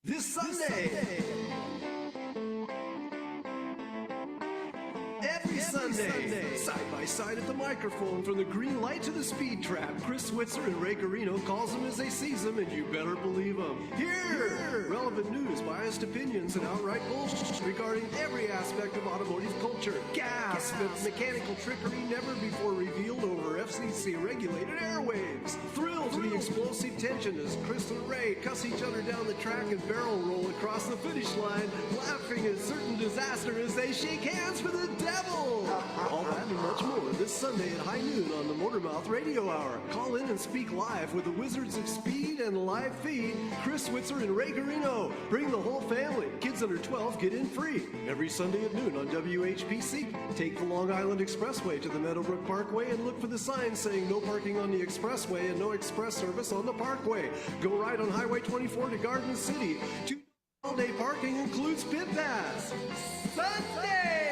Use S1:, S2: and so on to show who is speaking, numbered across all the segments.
S1: This Sunday. Every Sunday. Side by side at the microphone, from the green light to the speed trap, Chris Switzer and Ray Carino calls them as they sees them, and you better believe them. Here! Relevant news, biased opinions, and outright bullshit regarding every aspect of automotive culture. Gas, mechanical trickery never before revealed over FCC-regulated airwaves. Thrill to the explosive tension as Chris and Ray cuss each other down the track and barrel roll across the finish line, laughing at certain disaster as they shake hands for the devil. All that and much more this Sunday at high noon on the Motormouth Radio Hour. Call in and speak live with the Wizards of Speed and live feed, Chris Switzer and Ray Garino. Bring the whole family. Kids under 12 get in free. Every Sunday at noon on WHPC. Take the Long Island Expressway to the Meadowbrook Parkway and look for the sign saying no parking on the expressway and no express service on the parkway. Go right on Highway 24 to Garden City. All-day parking includes pit pass. Sunday!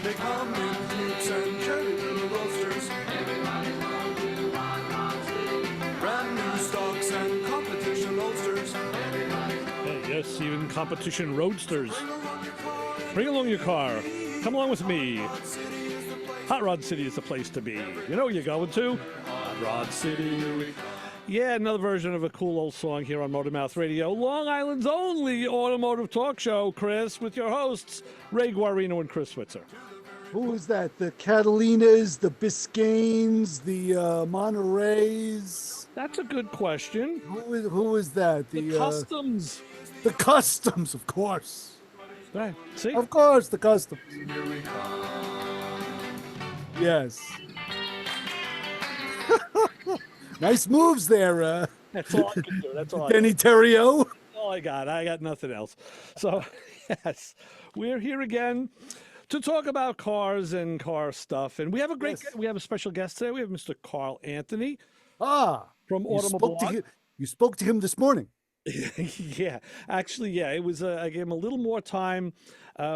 S2: They come in flutes and cherry little roasters. Everybody's going to Hot City. Brand new stocks and competition roasters.
S3: Yes, even competition roadsters. Bring along your car. Come along with me. Hot Rod City is the place to be. You know where you're going to? Hot Rod City. Yeah, another version of a cool old song here on Motormouth Radio. Long Island's only automotive talk show, Chris, with your hosts, Ray Guarino and Chris Switzer.
S4: Who is that? The Catalinas, the Biscaynes, the Monterey's?
S3: That's a good question.
S4: Who is that?
S3: The Customs.
S4: The Customs, of course.
S3: Right. See?
S4: Of course, the Customs. Yes. Nice moves there.
S3: That's all I can do. That's all
S4: Denny Terrio.
S3: That's all I got. I got nothing else. So, yes, we're here again to talk about cars and car stuff. And we have we have a special guest today. We have Mr. Carl Anthony from Automoblog.
S4: You spoke to him this morning.
S3: Yeah, actually, yeah, it was. I gave him a little more time.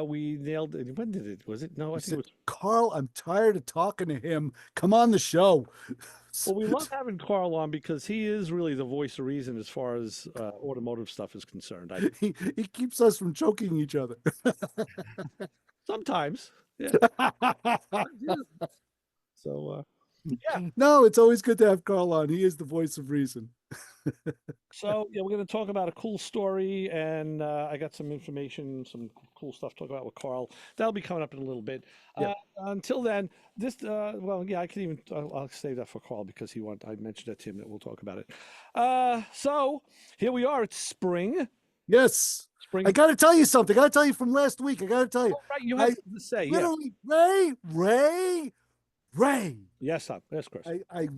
S3: We nailed it. When did it? Was it? No, I think it was.
S4: Carl, I'm tired of talking to him. Come on the show.
S3: Well, we love having Carl on because he is really the voice of reason as far as automotive stuff is concerned.
S4: He keeps us from choking each other.
S3: Sometimes, yeah. So, yeah.
S4: No, it's always good to have Carl on. He is the voice of reason.
S3: So, yeah, we're going to talk about a cool story, and I got some information, some cool stuff to talk about with Carl. That'll be coming up in a little bit.
S4: Yeah.
S3: Until then, I can even, I'll save that for Carl because I mentioned it to him that we'll talk about it. So, here we are. It's spring.
S4: Yes.
S3: Spring.
S4: I got to tell you something. I got to tell you from last week. I got to tell you.
S3: Oh, right, you have something to say.
S4: Literally,
S3: Yeah.
S4: Ray.
S3: Yes, Chris.
S4: I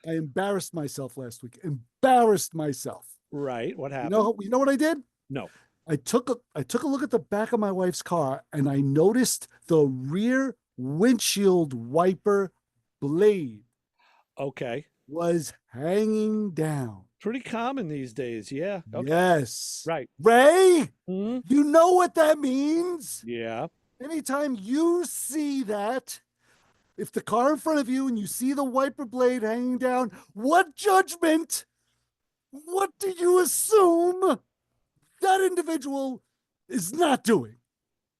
S4: embarrassed myself last week. Embarrassed myself.
S3: Right. What happened?
S4: You know what I did?
S3: No.
S4: I took a look at the back of my wife's car and I noticed the rear windshield wiper blade.
S3: Okay.
S4: Was hanging down.
S3: Pretty common these days. Yeah. Okay.
S4: Yes.
S3: Right.
S4: Ray,
S3: Mm-hmm.
S4: You know what that means?
S3: Yeah.
S4: Anytime you see that, if the car in front of you and you see the wiper blade hanging down, what do you assume that individual is not doing?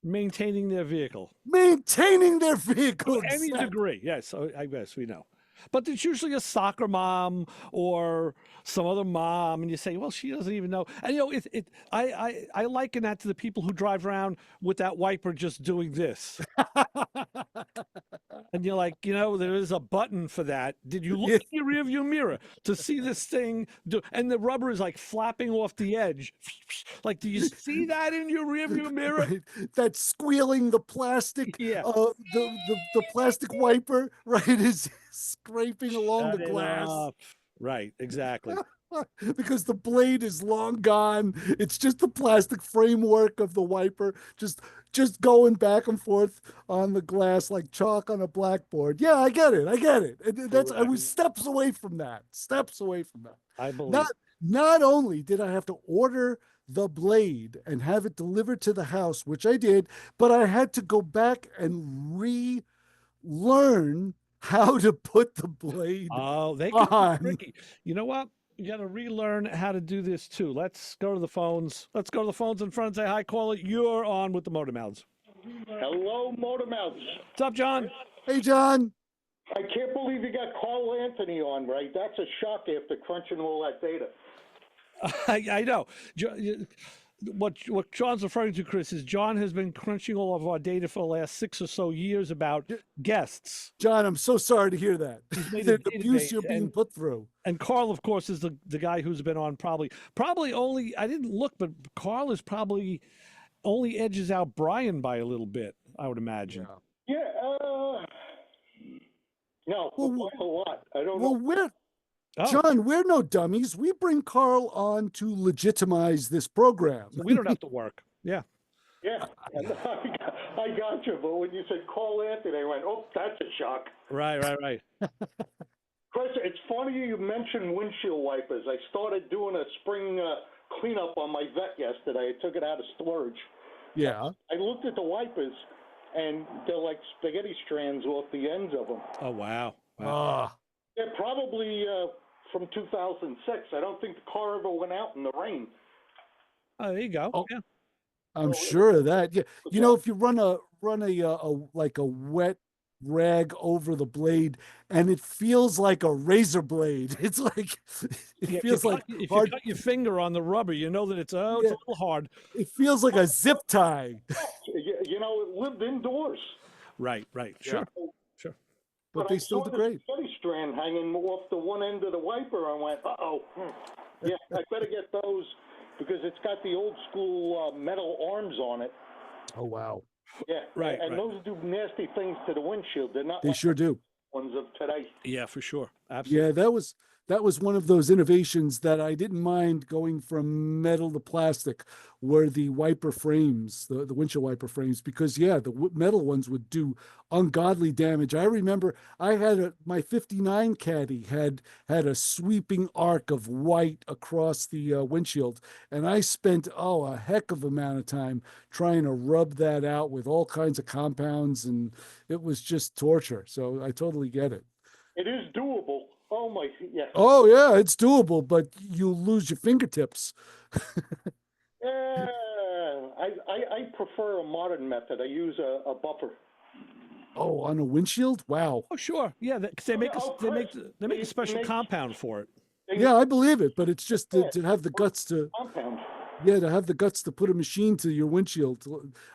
S3: Maintaining their vehicle.
S4: Maintaining their vehicle.
S3: To any degree. Yes, I guess we know. But it's usually a soccer mom or some other mom, and you say, well, she doesn't even know. And, I liken that to the people who drive around with that wiper just doing this. And you're like, there is a button for that. Did you look in your rearview mirror to see this thing do? And the rubber is like flapping off the edge. Like, do you see that in your rearview mirror?
S4: Right. That's squealing the plastic.
S3: Yeah.
S4: The plastic wiper, right, is scraping along the glass.
S3: Right, exactly.
S4: Because the blade is long gone. It's just the plastic framework of the wiper just going back and forth on the glass like chalk on a blackboard. Yeah, I get it. I was steps away from that.
S3: I believe.
S4: Not only did I have to order the blade and have it delivered to the house, which I did, but I had to go back and learn how to put the blade
S3: Oh, they can be
S4: on.
S3: tricky. You know what? You got to relearn how to do this too. Let's go to the phones. Let's go to the phones in front and say hi, caller. You're on with the Motor Mouths.
S5: Hello, Motor Mouths.
S3: What's up, John?
S4: Hey, John.
S5: I can't believe you got Carl Anthony on, right? That's a shock after crunching all that data.
S3: I know. What John's referring to, Chris, is John has been crunching all of our data for the last 6 or so years about guests.
S4: John, I'm so sorry to hear that.
S3: made a
S4: The abuse
S3: database
S4: you're being put through.
S3: And Carl, of course, is the guy who's been on probably only, I didn't look, but Carl is probably only edges out Brian by a little bit, I would imagine.
S5: Yeah, no,
S4: Well,
S5: a lot. I don't
S4: Well,
S5: know.
S4: John, we're no dummies. We bring Carl on to legitimize this program.
S3: So we don't have to work. Yeah.
S5: Yeah, I got you. But when you said Carl Anthony, I went, oh, that's a shock.
S3: Right.
S5: Chris, it's funny you mentioned windshield wipers. I started doing a spring cleanup on my vet yesterday. I took it out of storage.
S4: Yeah.
S5: I looked at the wipers, and they're like spaghetti strands off the ends of them.
S3: Oh, wow.
S5: They're probably from 2006. I don't think the car ever went out in the rain.
S3: Oh, there you go.
S4: Oh.
S3: Yeah.
S4: I'm sure of that. Yeah. You know, if you run a like a wet rag over the blade and it feels like a razor blade. It's like it feels like
S3: if
S4: hard.
S3: you cut your finger on the rubber, you know that it's a little hard.
S4: It feels like a zip tie.
S5: You know, it lived indoors.
S3: Right. Sure.
S4: But they still
S5: I saw
S4: degrade.
S5: the spaghetti strand hanging off the one end of the wiper. I went, yeah, I better get those because it's got the old school metal arms on it.
S4: Oh wow.
S5: Yeah,
S3: Right.
S5: And those do nasty things to the windshield. They're not.
S4: They
S5: like
S4: sure
S5: the
S4: do.
S5: ones of today.
S3: Yeah, for sure. Absolutely.
S4: Yeah, that was one of those innovations that I didn't mind going from metal to plastic, were the wiper frames, the windshield wiper frames, because the metal ones would do ungodly damage. I remember I had my 59 Caddy had a sweeping arc of white across the windshield, and I spent a heck of amount of time trying to rub that out with all kinds of compounds, and it was just torture. So I totally get it.
S5: It is doable. Oh my, yeah.
S4: Oh yeah, it's doable, but you lose your fingertips.
S5: I prefer a modern method. I use a buffer.
S4: Oh, on a windshield? Wow.
S3: Oh, sure. Yeah, because they make they make a special
S5: make-
S3: compound for it.
S4: Yeah, I believe it, but it's just to have the guts to
S5: Compound.
S4: to have the guts to put a machine to your windshield.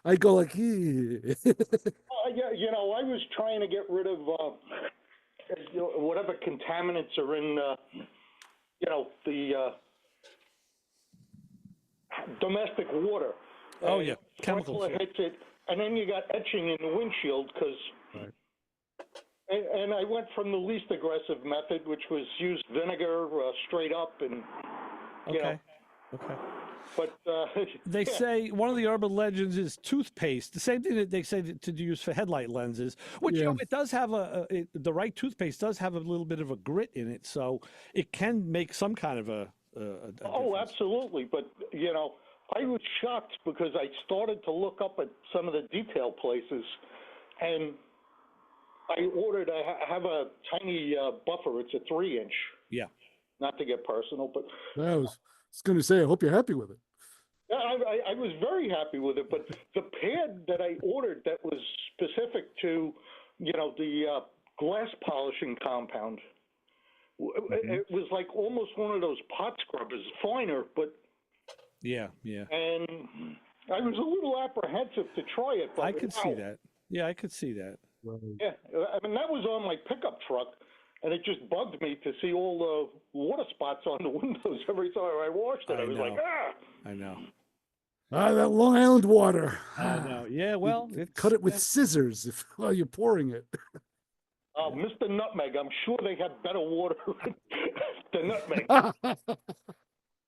S4: I go like,
S5: Yeah, you know, I was trying to get rid of whatever contaminants are in, the domestic water.
S3: Oh, yeah, chemicals.
S5: Sprinkler hits it, and then you got etching in the windshield because.
S3: Right.
S5: And I went from the least aggressive method, which was use vinegar straight up, and you know.
S3: Okay.
S5: But
S3: They say one of the urban legends is toothpaste. The same thing that they say to use for headlight lenses, which you know, it does have the right toothpaste does have a little bit of a grit in it, so it can make some kind of a
S5: oh,
S3: difference.
S5: absolutely. But you know, I was shocked because I started to look up at some of the detail places, and I ordered. I have a tiny buffer. It's a 3-inch.
S3: Yeah.
S5: Not to get personal, but
S4: I was going to say, I hope you're happy with it.
S5: yeah, I was very happy with it. But the pad that I ordered that was specific to, you know, the glass polishing compound, it was like almost one of those pot scrubbers, finer, but
S3: Yeah.
S5: and I was a little apprehensive to try it. But
S3: I could see that. Yeah, I could see that.
S5: Yeah, I mean that was on my pickup truck, and it just bugged me to see all the water spots on the windows every time I washed it. I was like,
S3: I know.
S4: That Long Island water.
S3: I know. Yeah, well,
S4: Cut it with scissors while you're pouring it.
S5: Mr. Nutmeg, I'm sure they have better water than Nutmeg.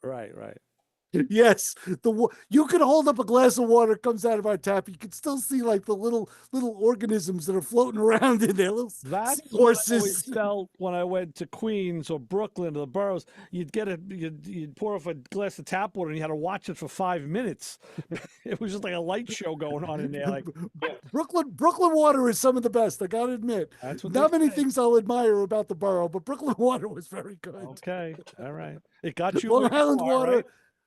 S3: Right.
S4: Yes, you can hold up a glass of water, comes out of our tap. You can still see like the little organisms that are floating around in there, little
S3: That's what I always
S4: horses.
S3: felt when I went to Queens or Brooklyn or the boroughs. You'd pour off a glass of tap water and you had to watch it for 5 minutes. It was just like a light show going on in there. Like
S4: Brooklyn water is some of the best. I gotta admit.
S3: That's what
S4: Not
S3: they
S4: many
S3: say.
S4: things I'll admire about the borough, but Brooklyn water was very good.
S3: Okay, all right. It got you
S4: Long
S3: where you
S4: Island
S3: are,
S4: water.
S3: right?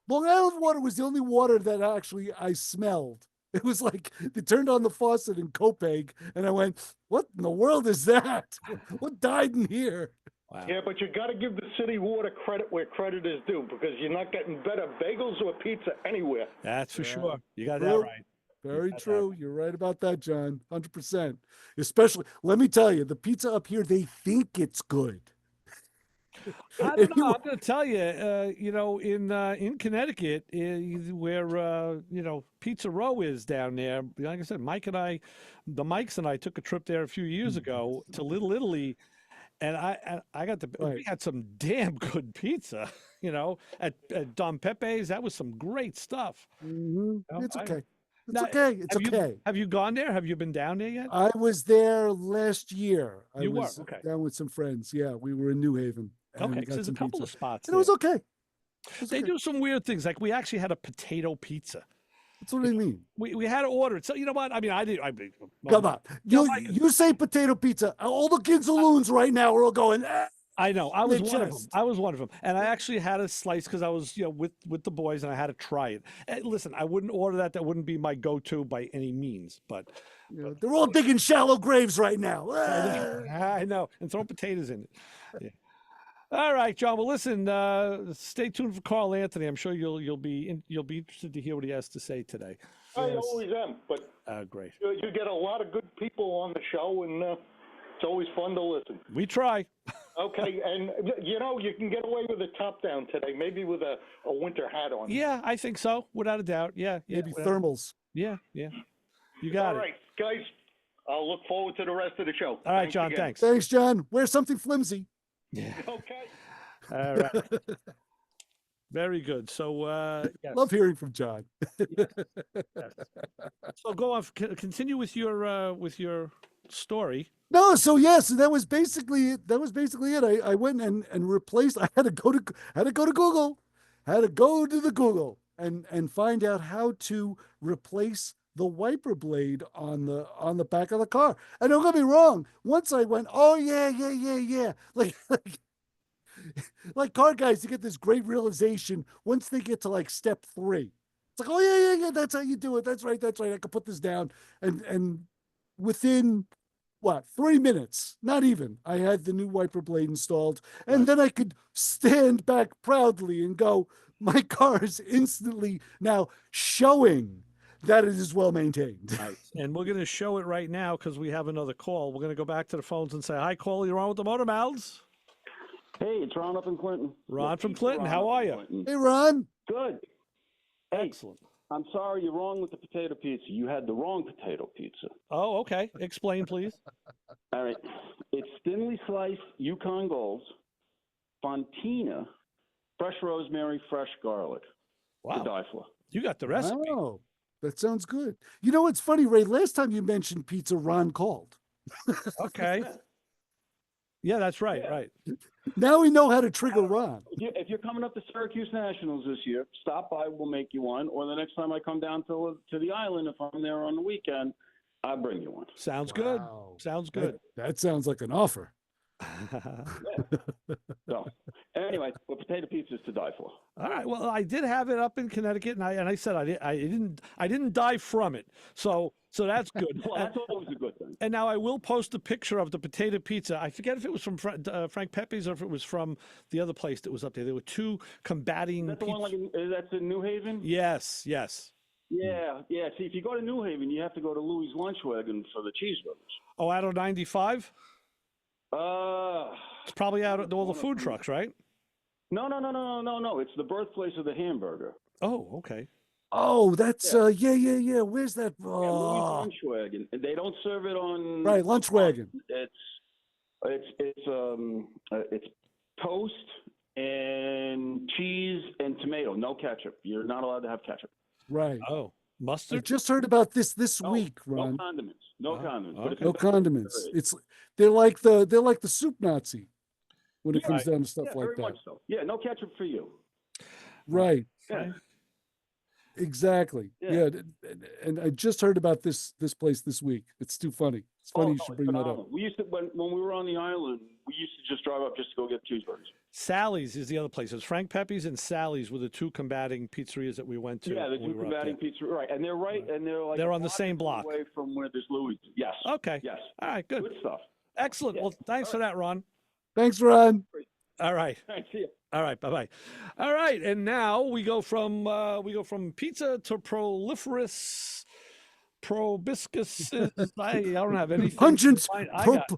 S4: Long Island water was the only water that actually I smelled. It was like they turned on the faucet in Copaig, and I went, "What in the world is that? What died in here?"
S3: Wow.
S5: Yeah, but you got to give the city water credit where credit is due, because you're not getting better bagels or pizza anywhere.
S3: That's for sure. You got
S4: True.
S3: that right.
S4: Very
S3: got that
S4: true. You're right about that, John. 100%. Especially, let me tell you, the pizza up here, they think it's good.
S3: I don't know. I'm going to tell you, in Connecticut, where Pizza Row is down there. Like I said, the Mikes and I took a trip there a few years ago to Little Italy, and we had some damn good pizza. At Don Pepe's, that was some great stuff.
S4: It's okay. It's
S3: Now,
S4: okay. It's okay.
S3: Have you gone there? Have you been down there yet?
S4: I was there last year. I was
S3: okay.
S4: down with some friends. Yeah, we were in New Haven. And
S3: Okay,
S4: we got
S3: there's a
S4: some
S3: couple
S4: pizza.
S3: of spots.
S4: And it was okay.
S3: They do some weird things. Like we actually had a potato pizza.
S4: That's what I mean.
S3: We had to order it. So you know what? I mean,
S4: Come on. You say potato pizza. All the Ginzaloons right now are all going,
S3: I know. I was one of them.
S4: chest.
S3: I was one of them. And I actually had a slice because I was, with the boys and I had to try it. And listen, I wouldn't order that. That wouldn't be my go-to by any means. But
S4: they're all digging shallow graves right now.
S3: I know. And throw potatoes in it. Yeah. All right, John. Well, listen. Stay tuned for Carl Anthony. I'm sure you'll be interested to hear what he has to say today.
S5: I always am, but
S3: Great.
S5: you get a lot of good people on the show, and it's always fun to listen.
S3: We try.
S5: Okay, and you can get away with a top down today, maybe with a winter hat on.
S3: Yeah, I think so, without a doubt. Yeah.
S4: Maybe
S3: without-
S4: thermals.
S3: Yeah. You got
S5: All
S3: it.
S5: right, guys. I'll look forward to the rest of the show.
S3: All right,
S5: Thanks
S3: John.
S5: again.
S3: Thanks.
S4: Thanks, John. Wear something flimsy.
S3: Yeah.
S5: Okay.
S3: All right. Very good. So, yes.
S4: Love hearing from John.
S3: Yes. So go on. Continue with your story.
S4: No, so yes, that was basically it. I went and replaced. I had to go to Google, had to go to the Google and find out how to replace the wiper blade on the back of the car. And don't get me wrong. Once I went, oh yeah, like car guys, you get this great realization once they get to like step 3. It's like, oh yeah, that's how you do it. That's right. I can put this down, and within 3 minutes, not even, I had the new wiper blade installed, and then I could stand back proudly and go, my car is instantly now showing that it is well maintained.
S3: Right. And we're going to show it right now because we have another call. We're going to go back to the phones and say, hi, call. You're on with the Motor Mouths.
S6: Hey, it's Ron up in Clinton.
S3: Ron from Clinton. How are you?
S4: Hey, Ron.
S6: Good. Hey,
S3: Excellent.
S6: I'm sorry you're wrong with the potato pizza. You had the wrong potato pizza.
S3: Oh, okay. Explain, please.
S6: All right. It's thinly sliced Yukon Golds, Fontina, fresh rosemary, fresh garlic.
S3: Wow.
S6: To die for.
S3: You got the recipe.
S4: Oh, that sounds good. You know what's funny, Ray? Last time you mentioned pizza, Ron called.
S3: Okay. Yeah, that's right.
S6: Yeah.
S3: Right.
S4: Now we know how to trigger Ron.
S6: If you're coming up to Syracuse Nationals this year, stop by. We'll make you one. Or the next time I come down to the island, if I'm there on the weekend, I'll bring you one.
S3: Sounds good.
S4: Wow.
S3: Sounds good.
S4: That sounds like an offer.
S6: So, anyway, well, potato pizza is to die for.
S3: All right. Well, I did have it up in Connecticut, and I said I didn't die from it. So that's good.
S6: Well, that's always a good thing.
S3: And now I will post a picture of the potato pizza. I forget if it was from Frank Pepe's or if it was from the other place that was up there. There were two combating.
S6: That's the one that's in New Haven?
S3: Yes.
S6: Yeah. See, if you go to New Haven, you have to go to Louis' Lunchwagon for the cheeseburgers.
S3: Oh, out of 95?
S6: Uh,
S3: It's probably out at all the food trucks, right?
S6: No. It's the birthplace of the hamburger.
S3: Oh, okay.
S4: Oh, that's yeah. Where's that?
S6: Yeah,
S4: Oh,
S6: Louis' Lunchwagon. And they don't serve it on.
S4: right, lunch wagon.
S6: It's toast, and cheese and tomato, no ketchup. You're not allowed to have ketchup.
S4: Right.
S3: Oh,
S4: I
S3: mustard?
S4: just heard about this
S6: No,
S4: week,
S6: no
S4: Ron.
S6: condiments. No
S3: Oh,
S6: condiments.
S3: okay.
S6: But if
S4: No
S6: it's-
S4: condiments. They're like the soup Nazi when it
S6: Yeah,
S4: comes down to stuff
S6: yeah,
S4: like
S6: very
S4: that.
S6: much so. Yeah, no ketchup for you.
S4: Right.
S6: Yeah.
S4: Exactly.
S6: Yeah.
S4: Yeah. And I just heard about this place this week. It's too funny. It's funny you
S6: no,
S4: should
S6: it's
S4: bring that up.
S6: phenomenal. We used to when we were on the island, we used to just drive up just to go get cheeseburgers.
S3: Sally's is the other place. It's Frank Pepe's and Sally's were the two combating pizzerias that we went to.
S6: Yeah, the
S3: when we
S6: two
S3: were up
S6: combating
S3: there.
S6: pizza, right? And they're right, and they're like
S3: They're
S6: a
S3: on the
S6: block
S3: same
S6: or two
S3: block.
S6: away from where there's Louis. Yes.
S3: Okay.
S6: Yes.
S3: All right, good.
S6: Good stuff.
S3: Excellent.
S6: Yeah.
S3: Well, thanks for that, Ron.
S4: Thanks, Ron.
S3: All right.
S6: Thanks. See ya.
S3: All right, bye-bye. All right, and now we go from pizza to probiscus. I don't have anything.
S4: Pungent,
S3: I got,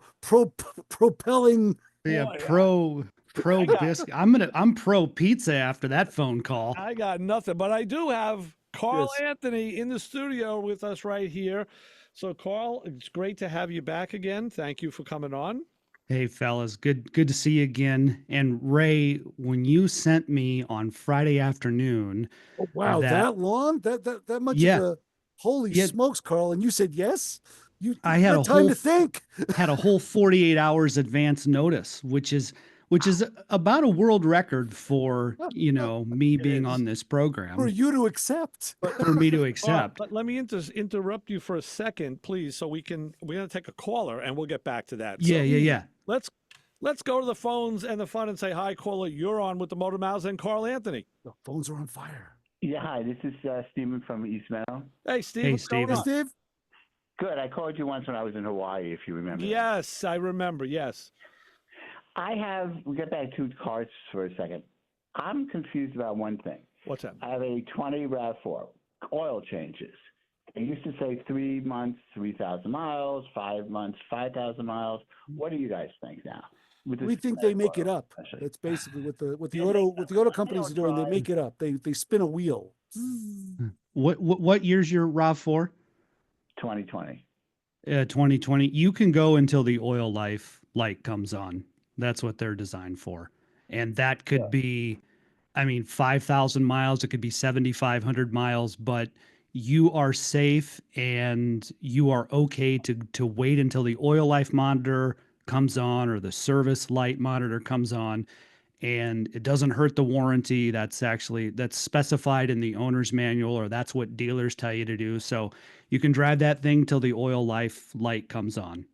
S4: propelling.
S7: Yeah,
S3: Boy,
S7: pro
S3: got-
S7: biscuit. I'm pro pizza after that phone call.
S3: I got nothing, but I do have Carl
S4: Yes.
S3: Anthony in the studio with us right here. So, Carl, it's great to have you back again. Thank you for coming on.
S7: Hey fellas, good to see you again. And Ray, when you sent me on Friday afternoon,
S4: Oh, wow, that long? That much
S7: Yeah.
S4: of a holy
S7: Yeah.
S4: smokes, Carl. And you said yes? You
S7: I had
S4: had
S7: a
S4: time
S7: whole
S4: to think.
S7: had a whole 48 hours advance notice, which is about a world record for, me being on this
S4: For
S7: program
S4: you to accept.
S7: for me to
S3: Carl,
S7: accept.
S3: let me interrupt you for a second, please, so we're gonna take a caller and we'll get back to that. So
S7: Yeah.
S3: let's go to the phones and the fun and say hi, caller. You're on with the Motor Mouths and Carl Anthony.
S4: The phones are on fire.
S8: Yeah, hi. This is Stephen from East Meadow.
S3: Hey, Steve.
S7: Hey,
S3: what's going
S7: Steven.
S3: on?
S4: Steve?
S8: Good. I called you once when I was in Hawaii, if you remember.
S3: Yes, I remember. Yes.
S8: We got back to cars for a second. I'm confused about one thing.
S3: What's that?
S8: I have a 20 RAV4, oil changes. It used to say 3 months, 3,000 miles, 5 months, 5,000 miles. What do you guys think now?
S4: We think they make it up. That's basically what the auto companies are doing. They make it up. They spin a wheel.
S7: What year's your RAV4?
S8: 2020.
S7: 2020. You can go until the oil light comes on. That's what they're designed for. And that could be, 5,000 miles. It could be 7,500 miles, but you are safe and you are okay to wait until the oil life monitor comes on or the service light monitor comes on, and it doesn't hurt the warranty. That's specified in the owner's manual, or that's what dealers tell you to do. So you can drive that thing till the oil life light comes on.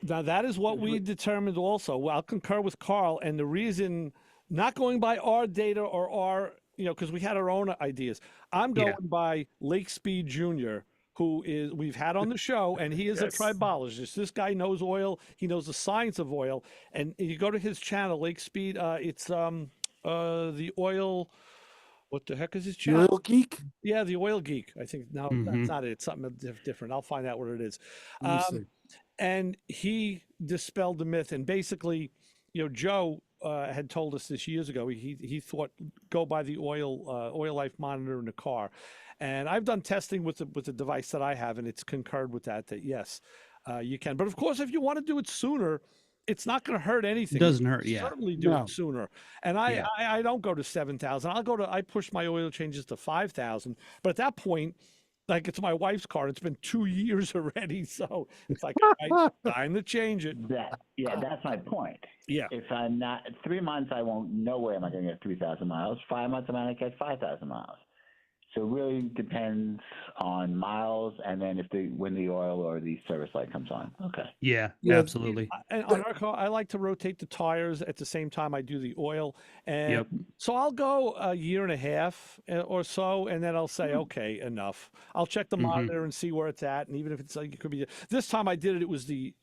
S3: Now, that is what we determined also. Well, I'll concur with Carl. And the reason, not going by our data or our, because we had our own ideas. I'm going by Lake Speed Jr., who we've had on the show, and he is a tribologist. This guy knows oil. He knows the science of oil. And you go to his channel, Lake Speed, it's the oil. What the heck is his
S4: The
S3: channel?
S4: Oil Geek?
S3: Yeah, the Oil Geek. I think, no, that's not it. It's something different. I'll find out what it is.
S4: Let me see.
S3: And he dispelled the myth. And basically, Joe had told us this years ago. He thought go by the oil life monitor in the car. And I've done testing with the device that I have, and it's concurred with that yes, you can. But of course, if you want to do it sooner, it's not going to hurt anything.
S7: It doesn't hurt, yeah.
S3: Certainly do
S4: No.
S3: it sooner. And I don't go to 7,000. I push my oil changes to 5,000. But at that point, like it's my wife's car. It's been 2 years already, so it's like time to change it.
S8: That's my point.
S3: Yeah.
S8: If I'm not 3 months, I won't. No way am I going to get 3,000 miles. 5 months, I'm going to get 5,000 miles. So it really depends on miles, and then when the oil or the service light comes on. Okay.
S7: Yeah,
S4: Yeah,
S7: absolutely.
S3: And on our car, I like to rotate the tires at the same time I do the oil. And so I'll go a year and a half or so, and then I'll say, okay, enough. I'll check the monitor and see where it's at. And even if it's like, it could be, this time I did it, it was the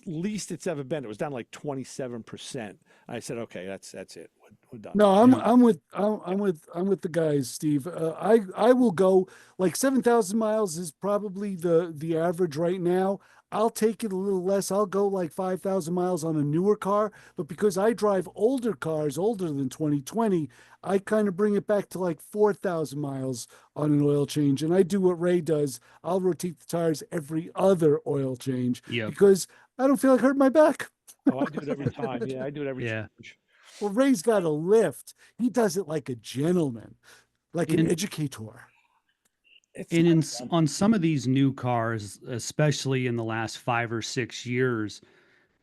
S3: least it's ever been. It was down like 27%. I said, okay, that's it. We're done.
S4: No, I'm with the guys, Steve. I will go like 7,000 miles is probably the average right now. I'll take it a little less. I'll go like 5,000 miles on a newer car, but because I drive older cars, older than 2020, I kind of bring it back to like 4,000 miles on an oil change. And I do what Ray does. I'll rotate the tires every other oil change because I don't feel like hurting my back.
S3: Oh, I do it every time. Yeah, I do it every
S7: Yeah.
S3: change.
S4: Well, Ray's got a lift. He does it like a gentleman, like an educator.
S7: And on some of these new cars, especially in the last 5 or 6 years,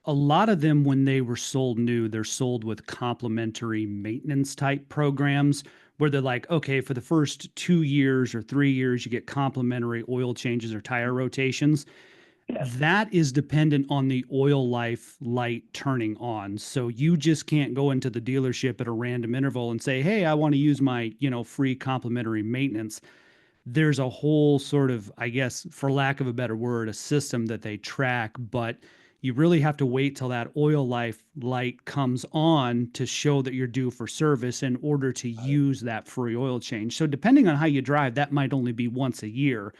S7: a lot of them, when they were sold new, they're sold with complimentary maintenance type programs where they're like, okay, for the first 2 years or 3 years, you get complimentary oil changes or tire rotations. That is dependent on the oil life light turning on. So you just can't go into the dealership at a random interval and say, hey, I want to use my, free complimentary maintenance. There's a whole sort of, I guess, for lack of a better word, a system that they track, but you really have to wait till that oil life light comes on to show that you're due for service in order to use that free oil change. So depending on how you drive, that might only be once a year.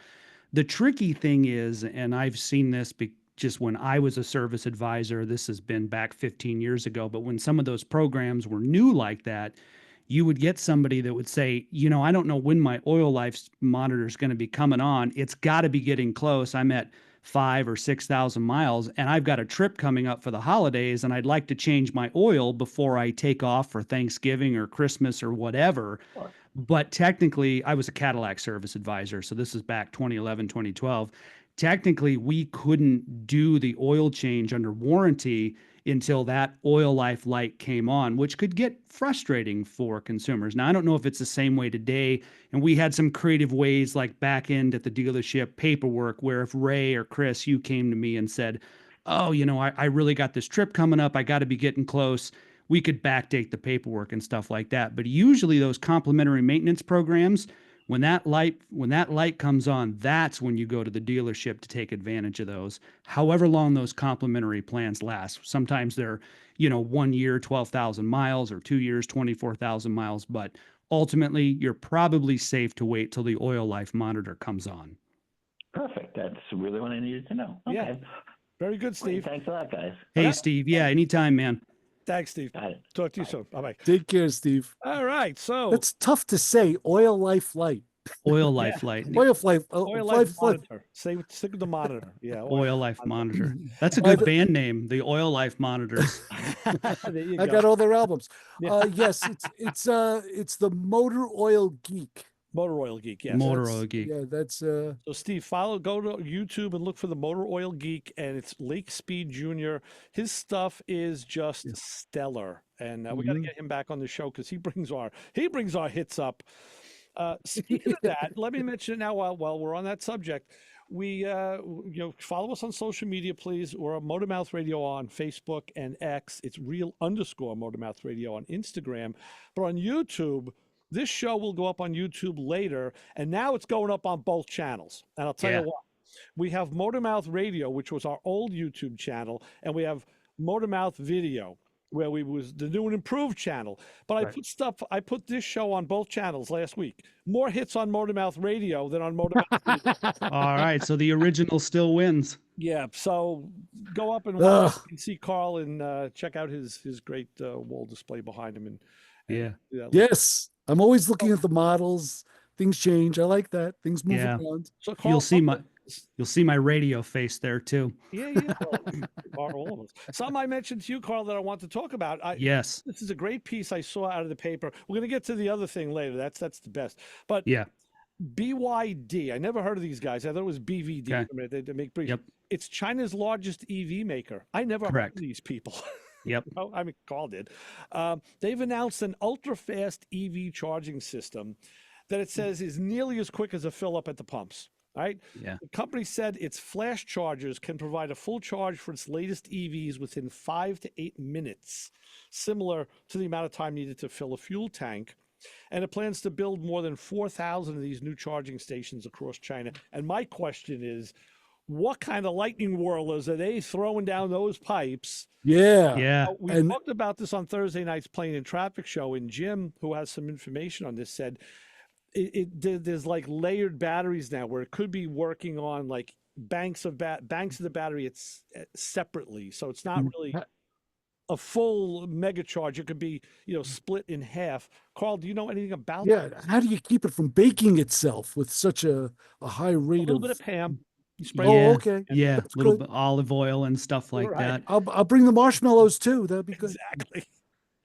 S7: The tricky thing is, and I've seen this just when I was a service advisor, this has been back 15 years ago, but when some of those programs were new like that, you would get somebody that would say, I don't know when my oil life monitor is going to be coming on. It's got to be getting close. I'm at 5,000 or 6,000 miles and I've got a trip coming up for the holidays and I'd like to change my oil before I take off for Thanksgiving or Christmas or whatever. Sure. But technically, I was a Cadillac service advisor. So this is back 2011, 2012. Technically, we couldn't do the oil change under warranty until that oil life light came on, which could get frustrating for consumers. Now, I don't know if it's the same way today. And we had some creative ways like back end at the dealership paperwork where if Ray or Chris, you came to me and said, oh, I really got this trip coming up. I got to be getting close. We could backdate the paperwork and stuff like that. But usually those complimentary maintenance programs, when that light comes on, that's when you go to the dealership to take advantage of those. However long those complimentary plans last. Sometimes they're, 1 year, 12,000 miles, or 2 years, 24,000 miles. But ultimately, you're probably safe to wait till the oil life monitor comes on.
S8: Perfect. That's really what I needed to know. Okay.
S3: Yeah. Very good, Steve.
S8: Thanks a lot, guys.
S7: Hey, Steve. Yeah, anytime, man.
S3: Thanks, Steve.
S8: Got it.
S3: Talk to you soon. Bye-bye.
S4: Take care, Steve.
S3: All right, so
S4: That's tough to say. Oil life light.
S7: Oil life light.
S4: Oil life.
S3: oil life monitor. Stick with the monitor. Yeah.
S7: Oil life monitor. That's a good band name, the Oil Life Monitors.
S3: There you
S4: I
S3: go.
S4: got all their albums.
S3: Yeah.
S4: Yes, it's the Motor Oil Geek.
S3: Motor Oil Geek, yes.
S7: Motor Oil Geek.
S4: Yeah, that's
S3: So Steve, go to YouTube and look for the Motor Oil Geek, and it's Lake Speed Jr. His stuff is just stellar, and we got to get him back on the show because he brings our hits up. Speaking of that, let me mention it now while we're on that subject. We follow us on social media, please. We're on Motormouth Radio on Facebook and X. It's real_Motormouth Radio on Instagram, but on YouTube. This show will go up on YouTube later, and now it's going up on both channels. And I'll tell you what, we have Motormouth Radio, which was our old YouTube channel, and we have Motormouth Video, where we was the new and improved channel. But I put this show on both channels last week. More hits on Motormouth Radio than on Motormouth Video.
S7: All right, so the original still wins.
S3: Yeah, so go up and watch and see Carl and check out his great wall display behind him. And
S4: yes. I'm always looking at the models. Things change. I like that. Things move around.
S3: So Carl,
S7: you'll see my radio face there too.
S3: Yeah. Well, all of us. Some I mentioned to you, Carl, that I want to talk about.
S7: Yes.
S3: This is a great piece I saw out of the paper. We're going to get to the other thing later. That's the best. But
S7: yeah,
S3: BYD. I never heard of these guys. I thought it was BVD.
S7: Okay.
S3: They make briefs.
S7: Yep.
S3: It's China's largest EV maker. I never heard of these people.
S7: Yep.
S3: I mean, Carl did. They've announced an ultra-fast EV charging system that it says is nearly as quick as a fill-up at the pumps. Right?
S7: Yeah.
S3: The company said its flash chargers can provide a full charge for its latest EVs within 5 to 8 minutes, similar to the amount of time needed to fill a fuel tank. And it plans to build more than 4,000 of these new charging stations across China. And my question is, what kind of lightning whirlers are they throwing down those pipes?
S4: Yeah.
S3: We talked about this on Thursday night's Plane and Traffic show, and Jim, who has some information on this, said there's like layered batteries now where it could be working on like banks of the battery it's separately. So it's not really a full mega charge. It could be, split in half. Carl, do you know anything about that?
S4: Yeah. How do you keep it from baking itself with such a high rate?
S3: A little bit of Pam.
S4: Okay.
S7: Yeah,
S4: That's
S7: a little
S4: good.
S7: bit olive oil and stuff like that.
S4: I'll bring the marshmallows too. That'd be good.
S3: Exactly.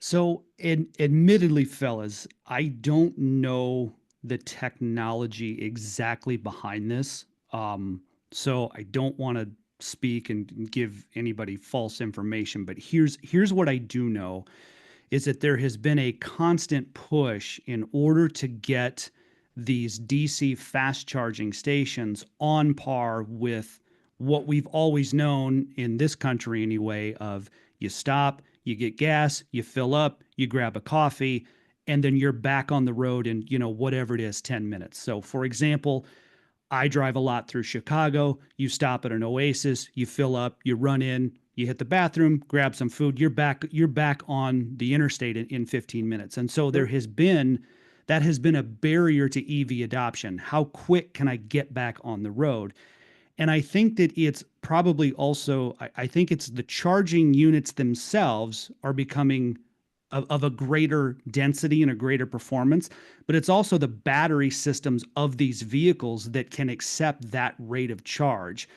S7: So, admittedly, fellas, I don't know the technology exactly behind this. So I don't want to speak and give anybody false information, but here's what I do know is that there has been a constant push in order to get these DC fast charging stations on par with what we've always known in this country anyway of you stop, you get gas, you fill up, you grab a coffee, and then you're back on the road in, whatever it is, 10 minutes. So for example, I drive a lot through Chicago. You stop at an Oasis, you fill up, you run in, you hit the bathroom, grab some food, you're back on the interstate in 15 minutes. And so that has been a barrier to EV adoption. How quick can I get back on the road? And I think that it's probably also, I think it's the charging units themselves are becoming of a greater density and a greater performance, but it's also the battery systems of these vehicles that can accept that rate of charge.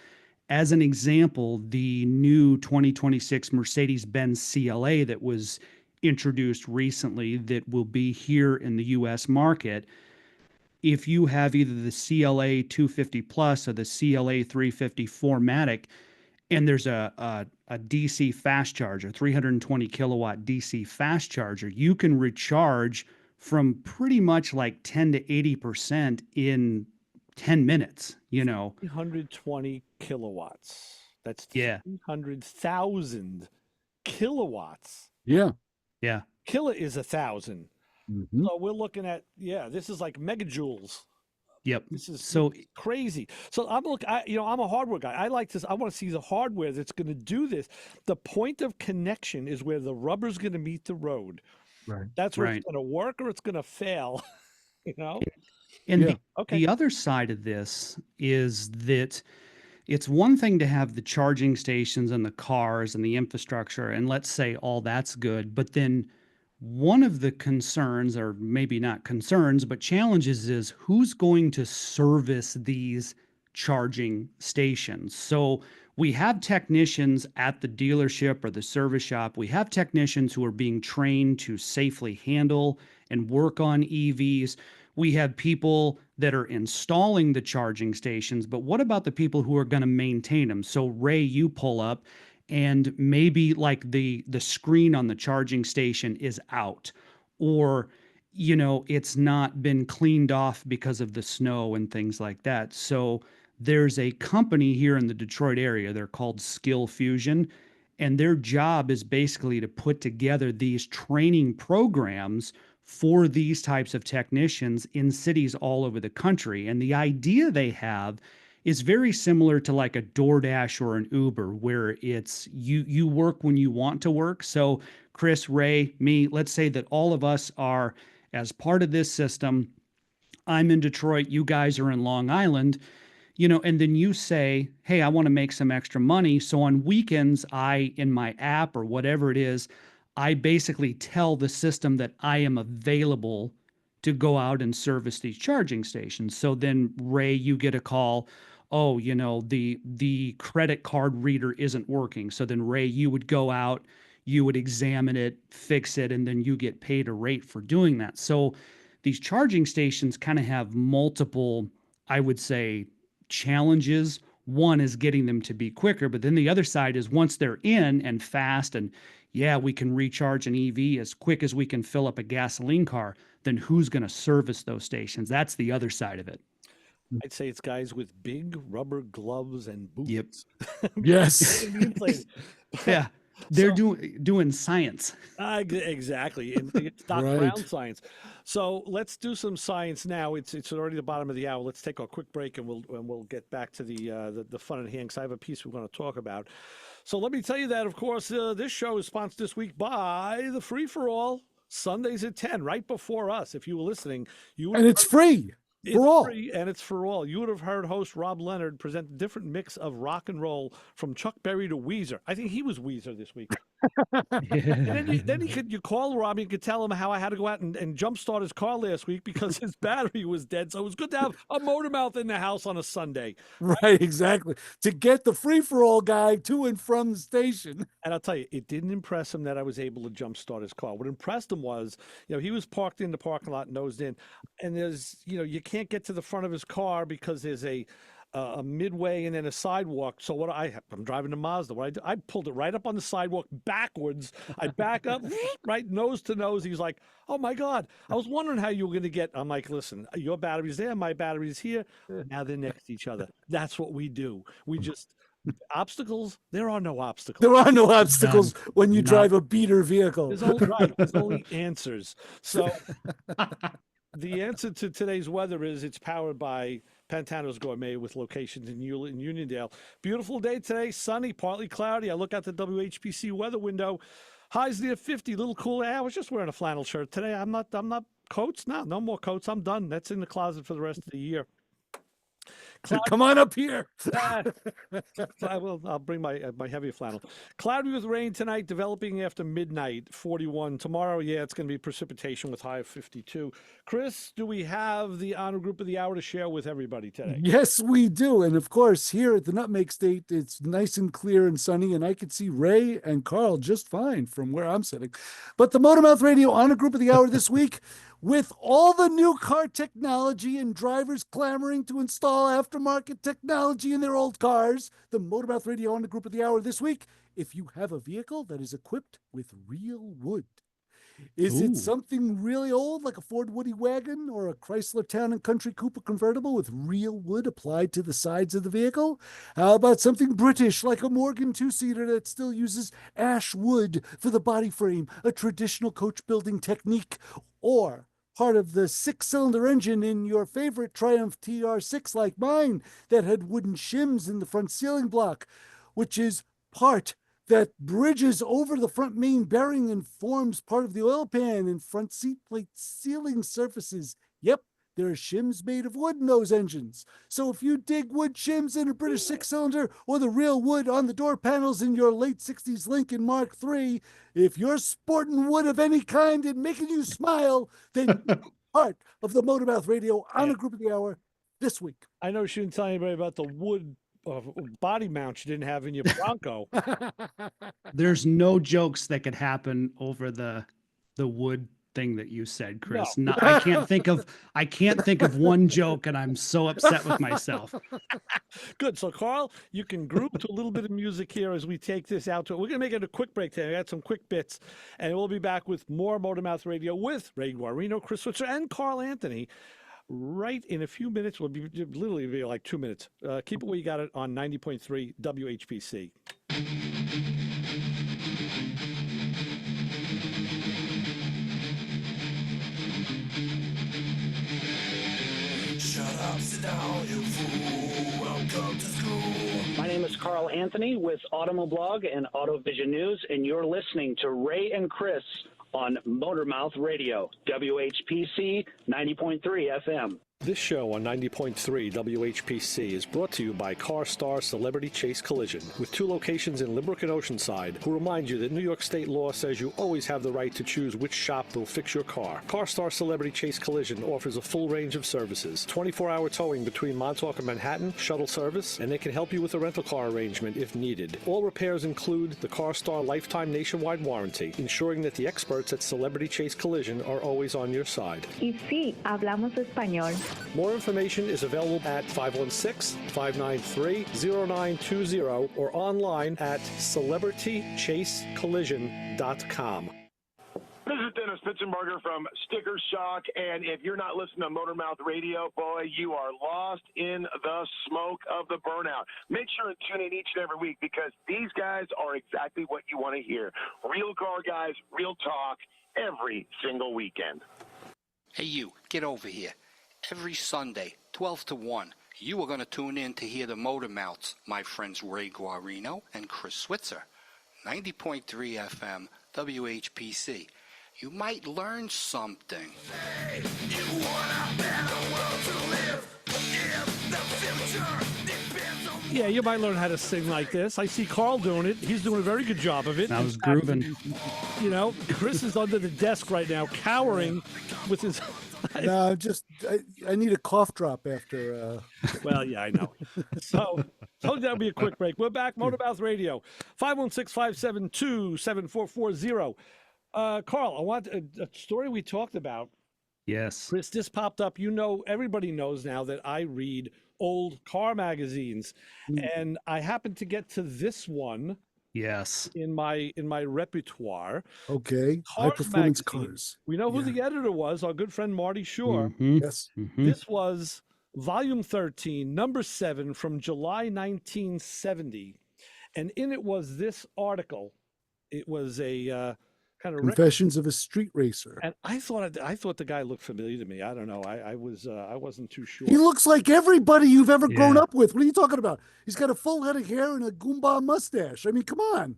S7: As an example, the new 2026 Mercedes-Benz CLA that was introduced recently that will be here in the US market, if you have either the CLA 250 Plus or the CLA 350 4MATIC, and there's a DC fast charger, 320 kilowatt DC fast charger, you can recharge from pretty much like 10 to 80% in 10 minutes,
S3: 320 kilowatts. That's 300,000 kilowatts.
S4: Yeah.
S7: Yeah.
S3: Kilo is 1,000.
S4: Mm-hmm.
S3: So we're looking at, this is like megajoules.
S7: Yep.
S3: This is
S7: so
S3: crazy. So I'm I'm a hardware guy. I want to see the hardware that's going to do this. The point of connection is where the rubber's going to meet the road.
S4: Right.
S3: That's where it's going to work or it's going to fail.
S7: And the other side of this is that it's one thing to have the charging stations and the cars and the infrastructure, and let's say all that's good, but then one of the concerns, or maybe not concerns, but challenges is who's going to service these charging stations. So we have technicians at the dealership or the service shop. We have technicians who are being trained to safely handle and work on EVs. We have people that are installing the charging stations, but what about the people who are going to maintain them? So Ray, you pull up and maybe like the screen on the charging station is out, or it's not been cleaned off because of the snow and things like that. So there's a company here in the Detroit area, they're called Skill Fusion, and their job is basically to put together these training programs for these types of technicians in cities all over the country. And the idea they have is very similar to like a DoorDash or an Uber, where it's you work when you want to work. So Chris, Ray, me, let's say that all of us are as part of this system. I'm in Detroit, you guys are in Long Island, and then you say, hey, I want to make some extra money. So on weekends, in my app or whatever it is, I basically tell the system that I am available to go out and service these charging stations. So then Ray, you get a call, oh, the credit card reader isn't working. So then Ray, you would go out, you would examine it, fix it, and then you get paid a rate for doing that. So these charging stations kind of have multiple, I would say, challenges. One is getting them to be quicker, but then the other side is once they're in and fast and we can recharge an EV as quick as we can fill up a gasoline car, then who's going to service those stations? That's the other side of it.
S3: I'd say it's guys with big rubber gloves and boots.
S7: Yep.
S4: Yes.
S7: Yeah. They're doing science.
S3: Exactly. It's Doc Brown science. So let's do some science now. It's already the bottom of the hour. Let's take a quick break and we'll get back to the fun at hand, because I have a piece we're going to talk about. So let me tell you that, of course, this show is sponsored this week by the Free for All, Sundays at 10, right before us. If you were listening,
S4: it's free.
S3: It's free and it's for all. You would have heard host Rob Leonard present a different mix of rock and roll from Chuck Berry to Weezer. I think he was Weezer this week. And then you call Robbie and could tell him how I had to go out and jumpstart his car last week because his battery was dead. So it was good to have a motor mouth in the house on a Sunday.
S4: Right, exactly. To get the free-for-all guy to and from the station.
S3: And I'll tell you, it didn't impress him that I was able to jumpstart his car. What impressed him was, he was parked in the parking lot, nosed in, and there's, you can't get to the front of his car because there's a midway and then a sidewalk. So I'm driving a Mazda. What I do, I pulled it right up on the sidewalk backwards. I back up, right nose to nose. He's like, "Oh my God, I was wondering how you were going to get." I'm like, "Listen, your battery's there, my battery's here. Now they're next to each other. That's what we do. We just obstacles. There are no obstacles.
S4: There are no obstacles when you drive a beater vehicle.
S3: There's only answers. So the answer to today's weather is it's powered by Pantano's Gourmet with locations in Uniondale. Beautiful day today, sunny, partly cloudy. I look out the WHPC weather window. Highs near 50, little cool. I was just wearing a flannel shirt today. I'm not coats. No more coats. I'm done. That's in the closet for the rest of the year.
S4: Come on up here.
S3: I'll bring my heavier flannel. Cloudy with rain tonight, developing after midnight, 41. Tomorrow, it's going to be precipitation with high of 52. Chris, do we have the honor group of the hour to share with everybody today?
S4: Yes, we do. And of course, here at the Nutmeg State, it's nice and clear and sunny, and I could see Ray and Carl just fine from where I'm sitting. But the Motormouth Radio honor group of the hour this week, with all the new car technology and drivers clamoring to install aftermarket technology in their old cars, the Motormouth Radio honor group of the hour this week, if you have a vehicle that is equipped with real wood. Is it something really old, like a Ford Woody wagon or a Chrysler Town and Country Cooper convertible with real wood applied to the sides of the vehicle? How about something British, like a Morgan two-seater that still uses ash wood for the body frame, a traditional coach building technique? Or part of the six-cylinder engine in your favorite Triumph TR6 like mine that had wooden shims in the front sealing block, which is part that bridges over the front main bearing and forms part of the oil pan and front seat plate sealing surfaces. Yep, there are shims made of wood in those engines. So if you dig wood shims in a British six-cylinder or the real wood on the door panels in your late 60s Lincoln Mark III, if you're sporting wood of any kind and making you smile, then you're part of the Motormouth Radio honor group of the hour this week.
S3: I know you shouldn't tell anybody about the wood body mount you didn't have in your Bronco.
S7: There's no jokes that could happen over the wood thing that you said, Chris.
S3: No.
S7: I can't think of one joke, and I'm so upset with myself.
S3: Good. So, Carl, you can group to a little bit of music here as we take this out. We're going to make it a quick break today. I got some quick bits, and we'll be back with more Motormouth Radio with Ray Guarino, Chris Switzer, and Carl Anthony. Right in a few minutes, will be literally like 2 minutes. Keep it where you got it on 90.3 WHPC.
S2: Shut up, sit down, you fool. Welcome to school.
S9: My name is Carl Anthony with Automoblog and AutoVision News, and you're listening to Ray and Chris on Motormouth Radio, WHPC 90.3 FM.
S3: This show on 90.3 WHPC is brought to you by CarStar Celebrity Chase Collision, with 2 locations in Limerick and Oceanside, who remind you that New York state law says you always have the right to choose which shop will fix your car. CarStar Celebrity Chase Collision offers a full range of services, 24-hour towing between Montauk and Manhattan, shuttle service, and they can help you with a rental car arrangement if needed. All repairs include the CarStar Lifetime Nationwide Warranty, ensuring that the experts at Celebrity Chase Collision are always on your side.
S10: Y sí, hablamos español.
S3: More information is available at 516-593-0920 or online at celebritychasecollision.com.
S11: This is Dennis Pitzenberger from Sticker Shock, and if you're not listening to Motormouth Radio, boy, you are lost in the smoke of the burnout. Make sure and tune in each and every week because these guys are exactly what you want to hear. Real car guys, real talk, every single weekend.
S12: Hey, you, get over here. Every Sunday, 12 to 1, you are going to tune in to hear the Motor Mouths, my friends Ray Guarino and Chris Switzer. 90.3 FM, WHPC. You might learn something.
S2: Hey, you want a better world to live. If the future depends on
S3: Yeah, you might learn how to sing like this. I see Carl doing it. He's doing a very good job of it.
S7: I was grooving.
S3: You know, Chris is under the desk right now, cowering with his.
S4: No, I need a cough drop after.
S3: Well, yeah, I know. So that'll be a quick break. We're back, Motormouth Radio, 516-572-7440. Carl, I want a story we talked about.
S7: Yes.
S3: Chris, this popped up. You know, everybody knows now that I read old car magazines, and I happened to get to this one.
S7: Yes.
S3: In my repertoire.
S4: Okay. High performance cars.
S3: We know who the editor was, our good friend Marty Shore.
S4: Yes.
S3: This was volume 13, number 7 from July 1970. And in it was this article. It was a kind of
S4: Confessions of a Street Racer.
S3: And I thought the guy looked familiar to me. I don't know. I wasn't too sure.
S4: He looks like everybody you've ever grown up with. What are you talking about? He's got a full head of hair and a Goomba mustache. I mean, come on.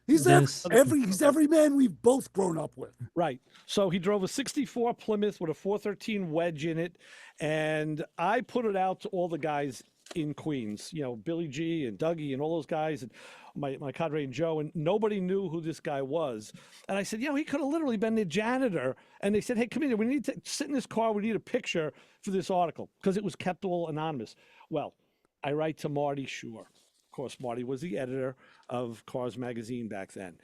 S4: He's every man we've both grown up with.
S3: Right. So he drove a 64 Plymouth with a 413 wedge in it. And I put it out to all the guys in Queens, you know, Billy G and Dougie and all those guys, and my cadre and Joe, and nobody knew who this guy was. And I said, you know, he could have literally been the janitor. And they said, hey, come in, we need to sit in this car. We need a picture for this article, because it was kept all anonymous. Well, I write to Marty Shore. Of course, Marty was the editor of Cars Magazine back then.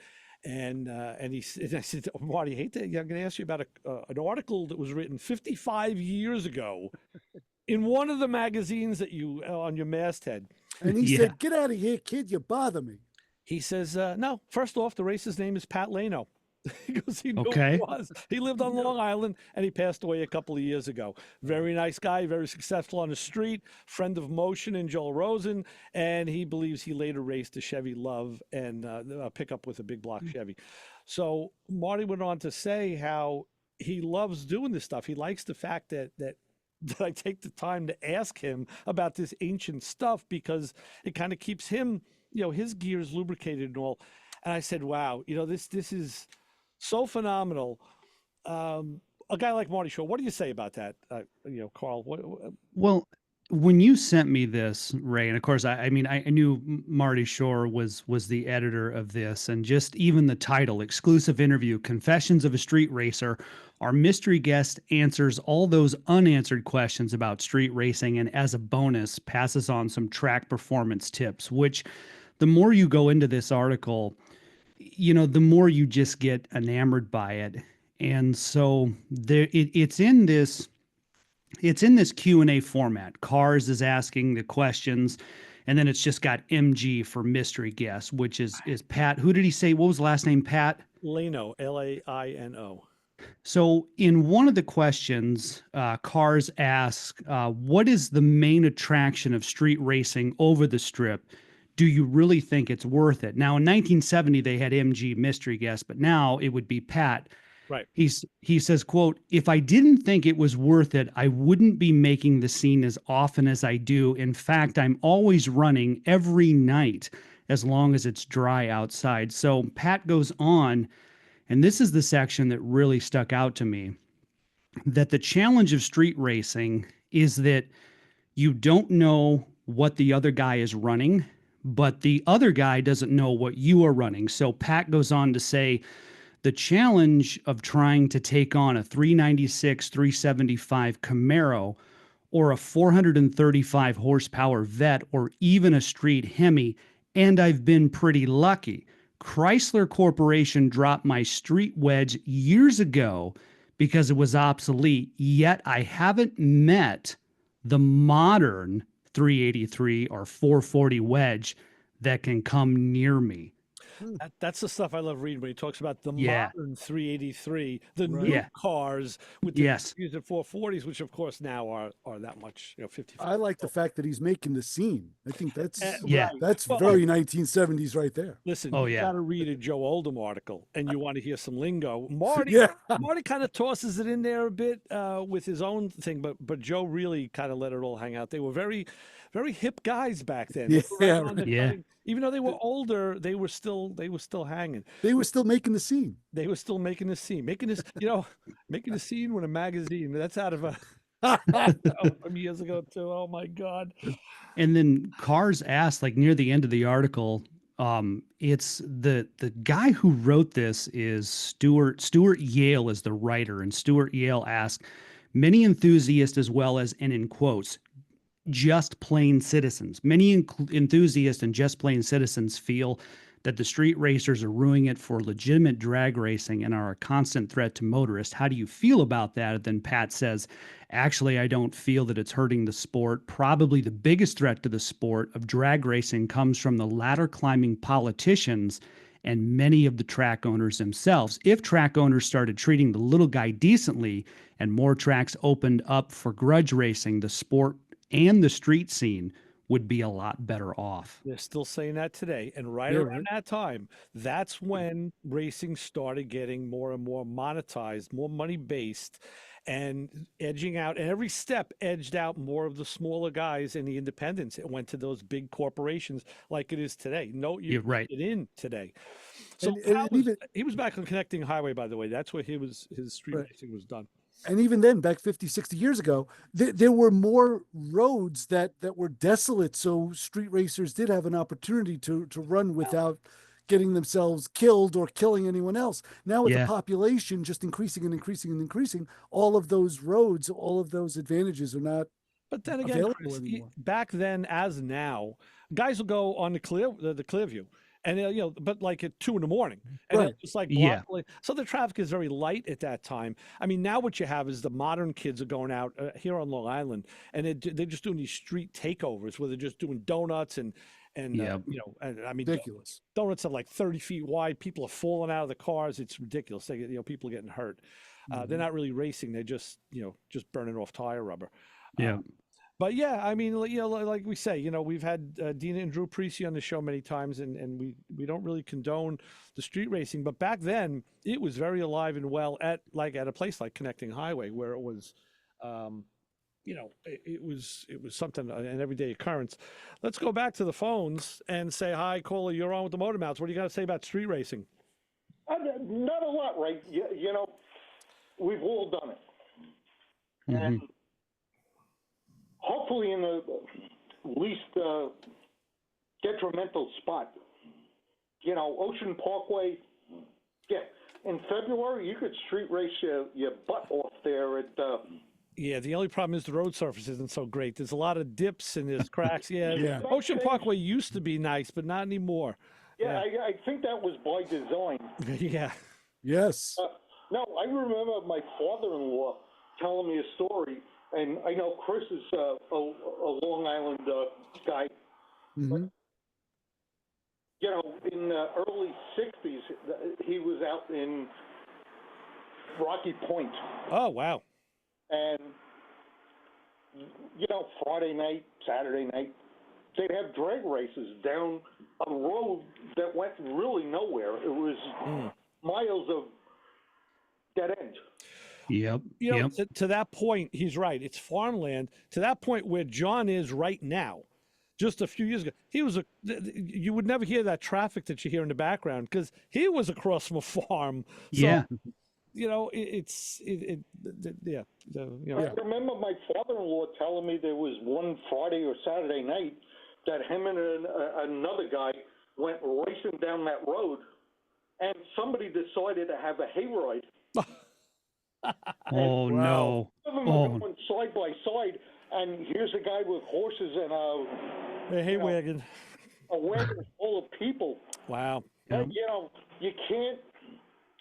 S3: And I said, Marty, I'm going to ask you about an article that was written 55 years ago in one of the magazines that you on your masthead.
S4: And he said, get out of here, kid, you bother me.
S3: He says, no, first off, the racer's name is Pat Lano. He goes, he knew who
S7: Okay.
S3: he was. He lived on Long Island, and he passed away a couple of years ago. Very nice guy, very successful on the street, friend of Motion and Joel Rosen, and he believes he later raced a Chevy Love and a pickup with a big block Chevy. So Marty went on to say how he loves doing this stuff. He likes the fact that I take the time to ask him about this ancient stuff, because it kind of keeps him, you know, his gears lubricated and all. And I said, wow, you know, this is so phenomenal. A guy like Marty Shore, what do you say about that? You know, Carl, what?
S7: Well, when you sent me this, Ray, and of course, I mean, I knew Marty Shore was the editor of this, and just even the title, exclusive interview, Confessions of a Street Racer. Our mystery guest answers all those unanswered questions about street racing, and as a bonus, passes on some track performance tips, which the more you go into this article, you know, the more you just get enamored by it. And so it's in this Q&A format. Cars is asking the questions, and then it's just got MG for mystery guest, which is Pat. Who did he say? What was the last name? Pat?
S3: Lano, Laino.
S7: So in one of the questions, Cars ask, what is the main attraction of street racing over the strip? Do you really think it's worth it? Now, in 1970, they had MG mystery guest, but now it would be Pat.
S3: Right.
S7: He says, quote, if I didn't think it was worth it, I wouldn't be making the scene as often as I do. In fact, I'm always running every night as long as it's dry outside. So Pat goes on, and this is the section that really stuck out to me, that the challenge of street racing is that you don't know what the other guy is running, but the other guy doesn't know what you are running. So Pat goes on to say, the challenge of trying to take on a 396, 375 Camaro or a 435 horsepower Vet or even a street Hemi, and I've been pretty lucky. Chrysler Corporation dropped my street wedge years ago because it was obsolete, yet I haven't met the modern 383 or 440 wedge that can come near me.
S3: That's the stuff I love reading when he talks about the modern 383, the new cars with the at 440s, which of course now are that much, you know, 55.
S4: I like the fact that he's making the scene. I think that's
S3: Well,
S4: very 1970s right there.
S3: Listen, you got to read a Joe Oldham article, and you want to hear some lingo. Marty kind of tosses it in there a bit with his own thing, but Joe really kind of let it all hang out. They were very, very hip guys back then. Even though they were older, they were still hanging.
S4: They were still making the scene.
S3: They were still making the scene, making this, making a scene with a magazine. That's out of a From years ago too. Oh my God.
S7: And then Cars asked, like near the end of the article, it's the guy who wrote this is Stuart Yale is the writer, and Stuart Yale asked, many enthusiasts as well as, and in quotes, just plain citizens. Many enthusiasts and just plain citizens feel that the street racers are ruining it for legitimate drag racing and are a constant threat to motorists. How do you feel about that? And then Pat says, actually, I don't feel that it's hurting the sport. Probably the biggest threat to the sport of drag racing comes from the ladder climbing politicians and many of the track owners themselves. If track owners started treating the little guy decently and more tracks opened up for grudge racing, the sport and the street scene would be a lot better off.
S3: They're still saying that today. And right around that time, that's when racing started getting more and more monetized, more money based, and edging out. And every step edged out more of the smaller guys and the independents. It went to those big corporations like it is today. No, you're right. It in today. So he was back on Connecting Highway, by the way. That's where his street racing was done.
S4: And even then, back 50, 60 years ago, there were more roads that were desolate. So street racers did have an opportunity to run without getting themselves killed or killing anyone else. Now with the population just increasing and increasing and increasing, all of those roads, all of those advantages are not
S3: But then again,
S4: available
S3: Chris,
S4: anymore.
S3: back then as now, guys will go on the Clearview. And but like at 2 a.m, and they'll just like block. So the traffic is very light at that time. I mean, now what you have is the modern kids are going out here on Long Island, and they're just doing these street takeovers where they're just doing donuts and I mean,
S4: ridiculous.
S3: Donuts are like 30 feet wide. People are falling out of the cars. It's ridiculous. People are getting hurt. They're not really racing. They're just burning off tire rubber. But yeah, I mean, like we say, we've had Dina and Drew Precy on the show many times, and we don't really condone the street racing. But back then, it was very alive and well at a place like Connecting Highway, where it was, it was something, an everyday occurrence. Let's go back to the phones and say hi, caller. You're on with the Motor Mouths. What do you got to say about street racing?
S5: Not a lot, right? We've all done it, and hopefully in the least detrimental spot. Ocean Parkway, in February, you could street race your butt off there at...
S3: Yeah, the only problem is the road surface isn't so great. There's a lot of dips and there's cracks. Yeah. Ocean Parkway used to be nice, but not anymore.
S5: Yeah, I think that was by design.
S3: Yeah.
S4: Yes.
S5: No, I remember my father-in-law telling me a story. And I know Chris is a Long Island guy. But, in the early 60s, he was out in Rocky Point.
S3: Oh, wow.
S5: And, Friday night, Saturday night, they'd have drag races down a road that went really nowhere. It was miles of dead end.
S3: To that point, he's right. It's farmland. To that point where John is right now, just a few years ago, you would never hear that traffic that you hear in the background because he was across from a farm. So, I
S5: remember my father-in-law telling me there was one Friday or Saturday night that him and another guy went racing down that road, and somebody decided to have a hayride.
S7: Oh, no.
S5: Some of them are going side by side, and here's a guy with horses and
S3: a hay wagon.
S5: A wagon full of people.
S3: Wow.
S5: You can't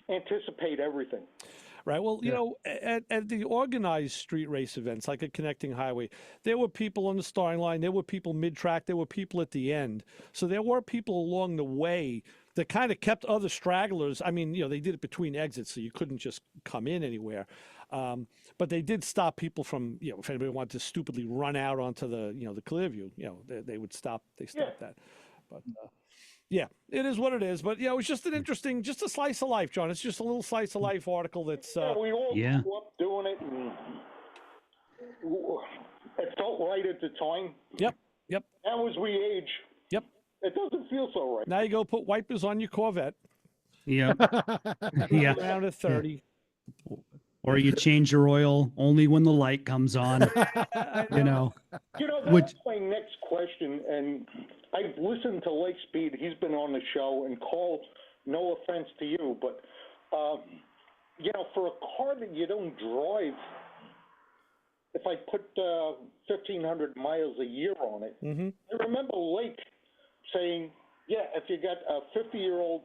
S5: anticipate everything.
S3: Right. Well, at the organized street race events, like at Connecting Highway, there were people on the starting line. There were people mid-track. There were people at the end. So there were people along the way that kind of kept other stragglers. I mean, they did it between exits, so you couldn't just come in anywhere. But they did stop people from, if anybody wanted to stupidly run out onto the, the Clearview, they would stop. They stopped that. But it is what it is. But it's just an interesting, just a slice of life, John. It's just a little slice of life article that's.
S5: We all grew up doing it, and it felt right at the time.
S3: Yep.
S5: Now as we age.
S3: Yep.
S5: It doesn't feel so right.
S3: Now you go put wipers on your Corvette.
S7: Yeah.
S3: Around at 30.
S7: Or you change your oil only when the light comes on. You know,
S5: That's my next question. And I've listened to Lake Speed. He's been on the show. And Carl, no offense to you, but for a car that you don't drive, if I put 1,500 miles a year on it, I remember Lake saying, if you got a 50-year-old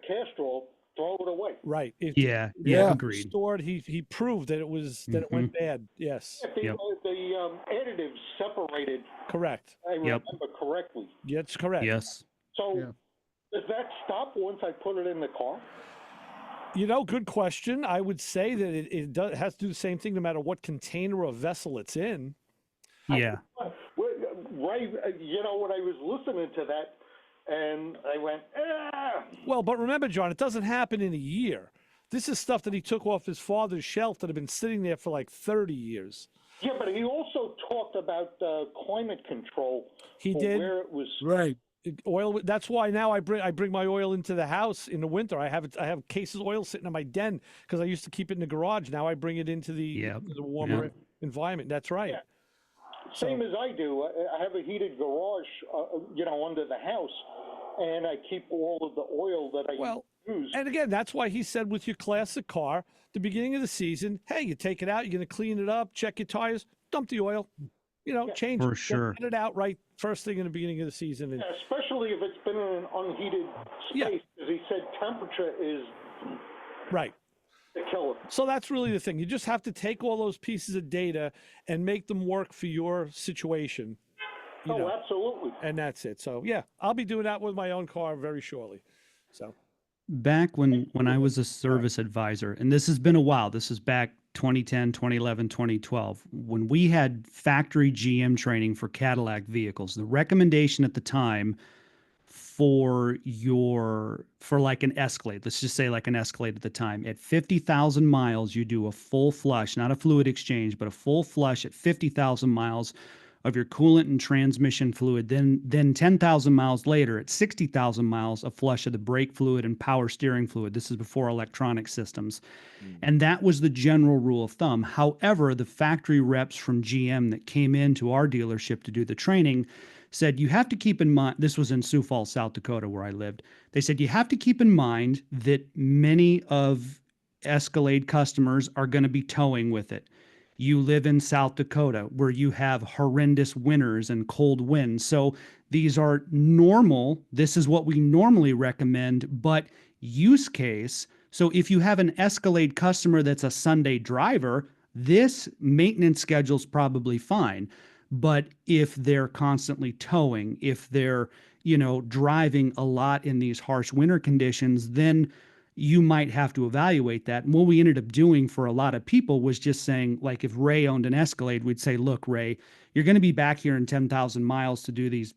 S5: Castrol, throw it away.
S3: Right.
S7: Yeah, agreed.
S3: Stored, he proved that it was that it went bad. Yes.
S5: The additives separated.
S3: Correct.
S5: I remember correctly.
S3: That's correct.
S7: Yes.
S5: So does that stop once I put it in the car?
S3: Good question. I would say that it has to do the same thing no matter what container or vessel it's in.
S7: Yeah.
S5: Right. When I was listening to that, and I went,
S3: Well, but remember, John, it doesn't happen in a year. This is stuff that he took off his father's shelf that had been sitting there for like 30 years.
S5: Yeah, but he also talked about climate control.
S3: He did.
S5: Where it was
S4: right.
S3: Oil. That's why now I bring my oil into the house in the winter. I have cases of oil sitting in my den because I used to keep it in the garage. Now I bring it into the warmer environment. That's right.
S5: Yeah. Same as I do. I have a heated garage, under the house, and I keep all of the oil that I use.
S3: And again, that's why he said with your classic car, the beginning of the season, hey, you take it out, you're going to clean it up, check your tires, dump the oil, change
S7: For
S3: it,
S7: sure.
S3: get it out right first thing in the beginning of the season. And,
S5: especially if it's been in an unheated space, as he said, temperature is
S3: right.
S5: the killer.
S3: So that's really the thing. You just have to take all those pieces of data and make them work for your situation.
S5: Absolutely.
S3: And that's it. So I'll be doing that with my own car very shortly. So
S7: back when I was a service advisor, and this has been a while, this is back 2010, 2011, 2012, when we had factory GM training for Cadillac vehicles, the recommendation at the time for like an Escalade, let's just say like an Escalade at the time, at 50,000 miles, you do a full flush, not a fluid exchange, but a full flush at 50,000 miles of your coolant and transmission fluid. Then 10,000 miles later, at 60,000 miles, a flush of the brake fluid and power steering fluid. This is before electronic systems. And that was the general rule of thumb. However, the factory reps from GM that came into our dealership to do the training said, you have to keep in mind, this was in Sioux Falls, South Dakota, where I lived. They said, you have to keep in mind that many of Escalade customers are going to be towing with it. You live in South Dakota where you have horrendous winters and cold winds. So these are normal. This is what we normally recommend, but use case. So if you have an Escalade customer that's a Sunday driver, this maintenance schedule is probably fine. But if they're constantly towing, if they're, driving a lot in these harsh winter conditions, then you might have to evaluate that. And what we ended up doing for a lot of people was just saying, like, if Ray owned an Escalade, we'd say, look, Ray, you're going to be back here in 10,000 miles to do these,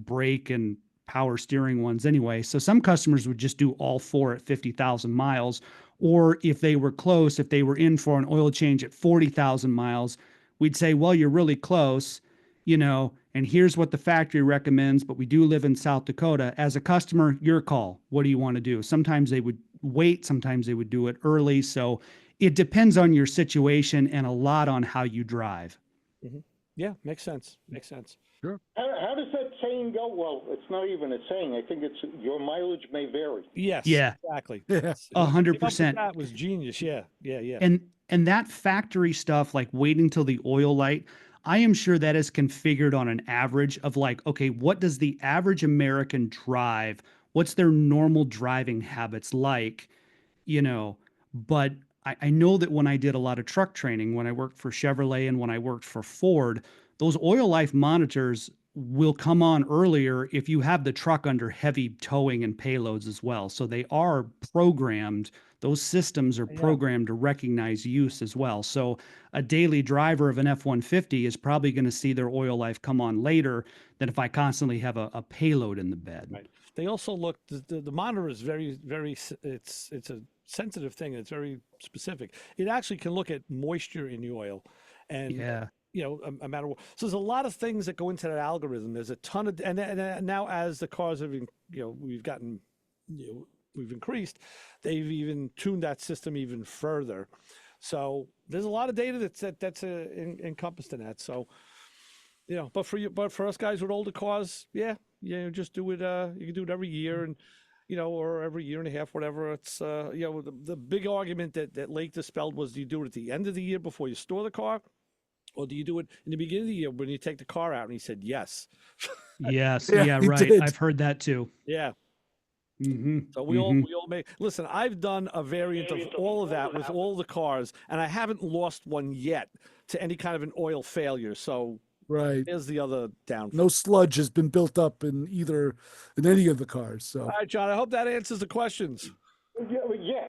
S7: brake and power steering ones anyway. So some customers would just do all four at 50,000 miles. Or if they were close, if they were in for an oil change at 40,000 miles, we'd say, well, you're really close, and here's what the factory recommends, but we do live in South Dakota. As a customer, your call. What do you want to do? Sometimes they would wait. Sometimes they would do it early. So it depends on your situation and a lot on how you drive.
S3: Mm-hmm. Yeah, makes sense. Makes sense.
S4: Sure.
S5: How does that saying go? Well, it's not even a saying. I think it's your mileage may vary.
S3: Yes.
S7: Yeah.
S3: Exactly.
S7: 100%.
S3: That was genius. Yeah.
S7: And that factory stuff, like waiting till the oil light, I am sure that is configured on an average of like, okay, what does the average American drive? What's their normal driving habits like? But I know that when I did a lot of truck training, when I worked for Chevrolet and when I worked for Ford, those oil life monitors will come on earlier if you have the truck under heavy towing and payloads as well. So they are programmed. Those systems are programmed to recognize use as well. So a daily driver of an F-150 is probably going to see their oil life come on later than if I constantly have a payload in the bed.
S3: Right. They also look, the monitor is very, very, it's a sensitive thing. It's very specific. It actually can look at moisture in the oil and a matter of, so there's a lot of things that go into that algorithm. There's a ton of, and now as the cars have, we've gotten, we've increased, they've even tuned that system even further. So there's a lot of data that's encompassed in that. So, but for us guys with older cars, just do it. You can do it every year and, or every year and a half, whatever. It's, the big argument that Lake dispelled was, do you do it at the end of the year before you store the car? Or do you do it in the beginning of the year when you take the car out? And he said, yes.
S7: Yes.
S4: Yeah,
S7: Yeah,
S4: he
S7: right.
S4: did.
S7: I've heard that too.
S3: Yeah.
S7: Mm-hmm.
S3: So we all make. Listen, I've done a variant of all of that with all the cars, and I haven't lost one yet to any kind of an oil failure. So
S4: Right.
S3: there's the other downfall.
S4: No sludge has been built up in any of the cars. So
S3: All right, John, I hope that answers the questions.
S5: Yeah.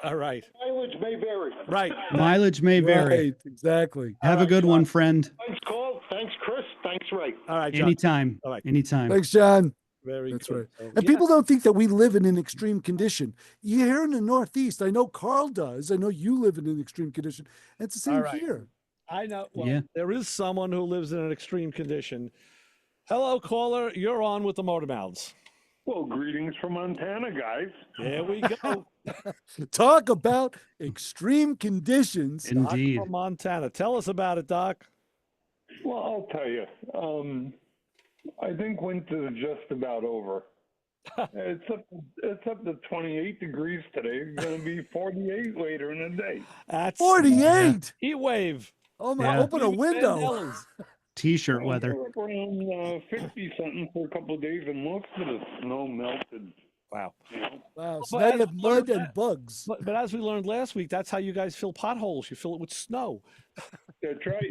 S3: All right.
S5: Mileage may vary.
S3: Right.
S7: Mileage may vary.
S4: Right, exactly.
S7: Have a good one, friend.
S5: Thanks, Cole. Thanks, Chris. Thanks, Ray.
S3: All right, John.
S7: Anytime.
S3: All right.
S7: Anytime.
S4: Thanks, John.
S3: Very
S4: That's
S3: good.
S4: right.
S3: So,
S4: And people don't think that we live in an extreme condition. You here in the Northeast, I know Carl does. I know you live in an extreme condition. And it's the same
S3: All right.
S4: here.
S3: I know. Well,
S7: Yeah.
S3: there is someone who lives in an extreme condition. Hello, caller. You're on with the Motor Mouths.
S13: Well, greetings from Montana, guys.
S3: There we go.
S4: Talk about extreme conditions.
S3: Doc
S7: Indeed.
S3: from Montana. Tell us about it, Doc.
S13: Well, I'll tell you. I think winter is just about over. It's up to 28 degrees today. It's going to be 48 later in the day.
S3: That's
S4: 48.
S3: heat wave.
S4: Oh my!
S7: Yeah.
S4: Open a window.
S3: Vandellas.
S7: T-shirt weather.
S13: We're up around 50 something for a couple of days, and most of the snow melted.
S3: Wow.
S4: Wow. So
S3: But
S4: now
S3: as
S4: you have
S3: we
S4: mud
S3: learned
S4: and
S3: that-
S4: bugs.
S3: But as we learned last week, that's how you guys fill potholes. You fill it with snow.
S13: That's right.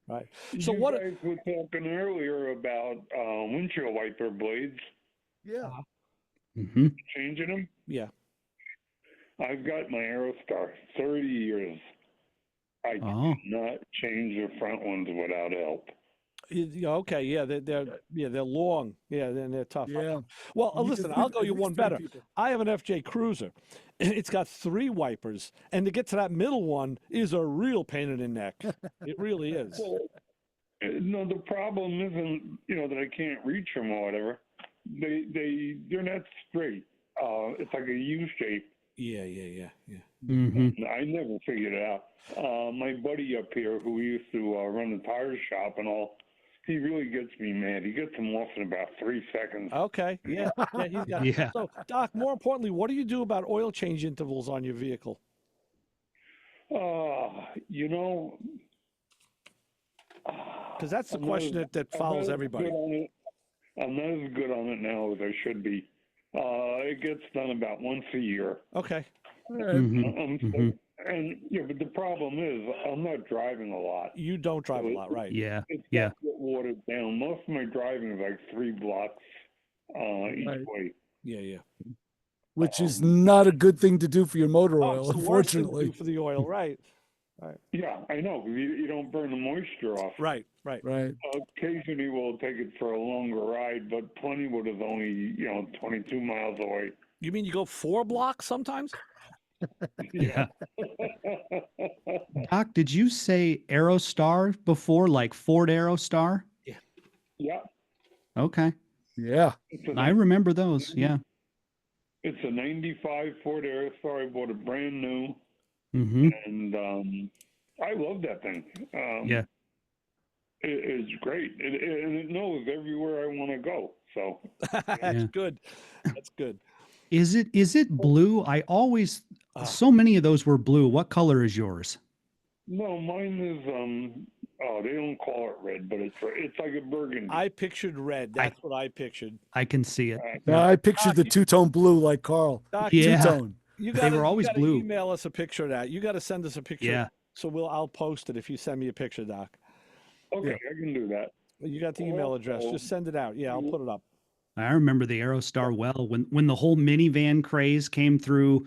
S3: Right. So
S13: you
S3: what?
S13: guys were talking earlier about windshield wiper blades,
S4: Yeah.
S7: Mm-hmm.
S13: changing them.
S3: Yeah.
S13: I've got my Aerostar, 30 years. I
S7: Oh.
S13: cannot change the front ones without help.
S3: Yeah, okay. Yeah. They're long. Yeah. Then they're tough.
S4: Yeah.
S3: Well,
S4: You need
S3: listen.
S4: to
S3: I'll
S4: think
S3: go
S4: at
S3: you
S4: least
S3: one
S4: 3
S3: better.
S4: people.
S3: I have an FJ Cruiser. It's got 3 wipers, and to get to that middle one is a real pain in the neck. It really is.
S13: Well, no, the problem isn't, that I can't reach them or whatever. They're not straight. It's like a U shape.
S3: Yeah.
S7: Mm-hmm.
S13: I never figured it out. My buddy up here, who used to run the tire shop and all, he really gets me mad. He gets them off in about 3 seconds.
S3: Okay. Yeah. He's got.
S7: Yeah.
S3: So, Doc, more importantly, what do you do about oil change intervals on your vehicle? Because that's the question that follows everybody.
S13: I'm not as good on it now as I should be. It gets done about once a year.
S3: Okay.
S7: Mm-hmm.
S13: But the problem is I'm not driving a lot.
S3: You don't drive a lot, right?
S7: Yeah.
S13: It's
S7: Yeah.
S13: get watered down. Most of my driving is like 3 blocks each
S4: Right.
S13: way.
S3: Yeah.
S4: Which is not a good thing to do for your motor
S3: Oh,
S4: oil,
S3: it's the worst thing to do
S4: unfortunately.
S3: for the oil, right?
S13: Yeah, I know. You don't burn the moisture off.
S3: Right.
S4: Right.
S13: Occasionally we'll take it for a longer ride, but Plentywood is only 22 miles away.
S3: You mean you go 4 blocks sometimes?
S7: Yeah. Doc, did you say Aerostar before, like Ford Aerostar?
S13: Yeah.
S7: Okay.
S4: Yeah.
S7: I remember those. Yeah.
S13: It's a 95 Ford Aerostar. I bought it brand new,
S7: Mm-hmm.
S13: and I love that thing.
S7: Yeah.
S13: It's great. And it knows everywhere I want to go. So
S3: That's
S7: Yeah.
S3: good. That's good.
S7: Is it blue? I always so many of those were blue. What color is yours?
S13: no, mine is they don't call it red, but it's like a burgundy.
S3: I pictured red. That's what I pictured.
S7: I can see it.
S4: Now I pictured the two-tone blue like Carl.
S3: Doc,
S7: Yeah.
S4: Two-tone.
S3: They
S7: were always blue.
S3: Email us a picture of that. You got to send us a picture.
S7: Yeah.
S3: So I'll post it if you send me a picture, Doc.
S13: Okay, I can do that.
S3: You got the email address. Just send it out. Yeah, I'll put it up.
S7: I remember the Aerostar well when the whole minivan craze came through.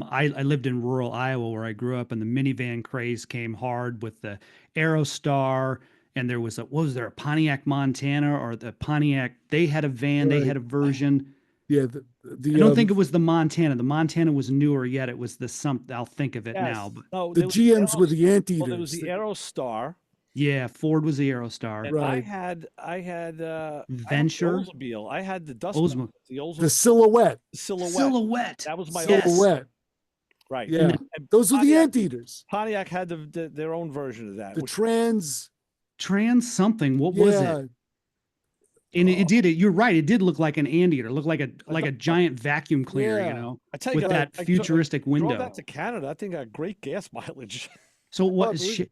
S7: I lived in rural Iowa where I grew up, and the minivan craze came hard with the Aerostar. And there was was there a Pontiac Montana or the Pontiac? They had a van. They had a version.
S4: Yeah.
S7: I don't think it was the Montana. The Montana was newer yet. It was the something. I'll think of it
S3: Yes.
S7: now. But
S3: No,
S4: the
S3: there was
S4: GMs were the
S3: Well,
S4: anteaters.
S3: there was the Aerostar.
S7: yeah, Ford was the Aerostar.
S3: And I
S4: Right.
S3: had
S7: Venture.
S3: Oldsmobile. I had the Dust
S7: Oldsmobile.
S3: Mountain, the
S4: The silhouette.
S3: silhouette.
S7: Silhouette.
S3: That was my
S7: Yes.
S4: Silhouette.
S3: Right.
S4: Yeah,
S3: And
S4: those are the
S3: Pontiac-
S4: anteaters.
S3: Pontiac had their own version of that.
S4: The
S3: which-
S4: trans
S7: something. What was it? And it did it. You're right. It did look like an anteater. It looked like a giant vacuum cleaner.
S4: Yeah.
S7: You know,
S3: I tell you,
S7: with
S3: guys,
S7: that futuristic
S3: drove
S7: window.
S3: that to Canada. That thing got great gas mileage.
S7: So what
S4: Oh,
S7: is
S4: believe it.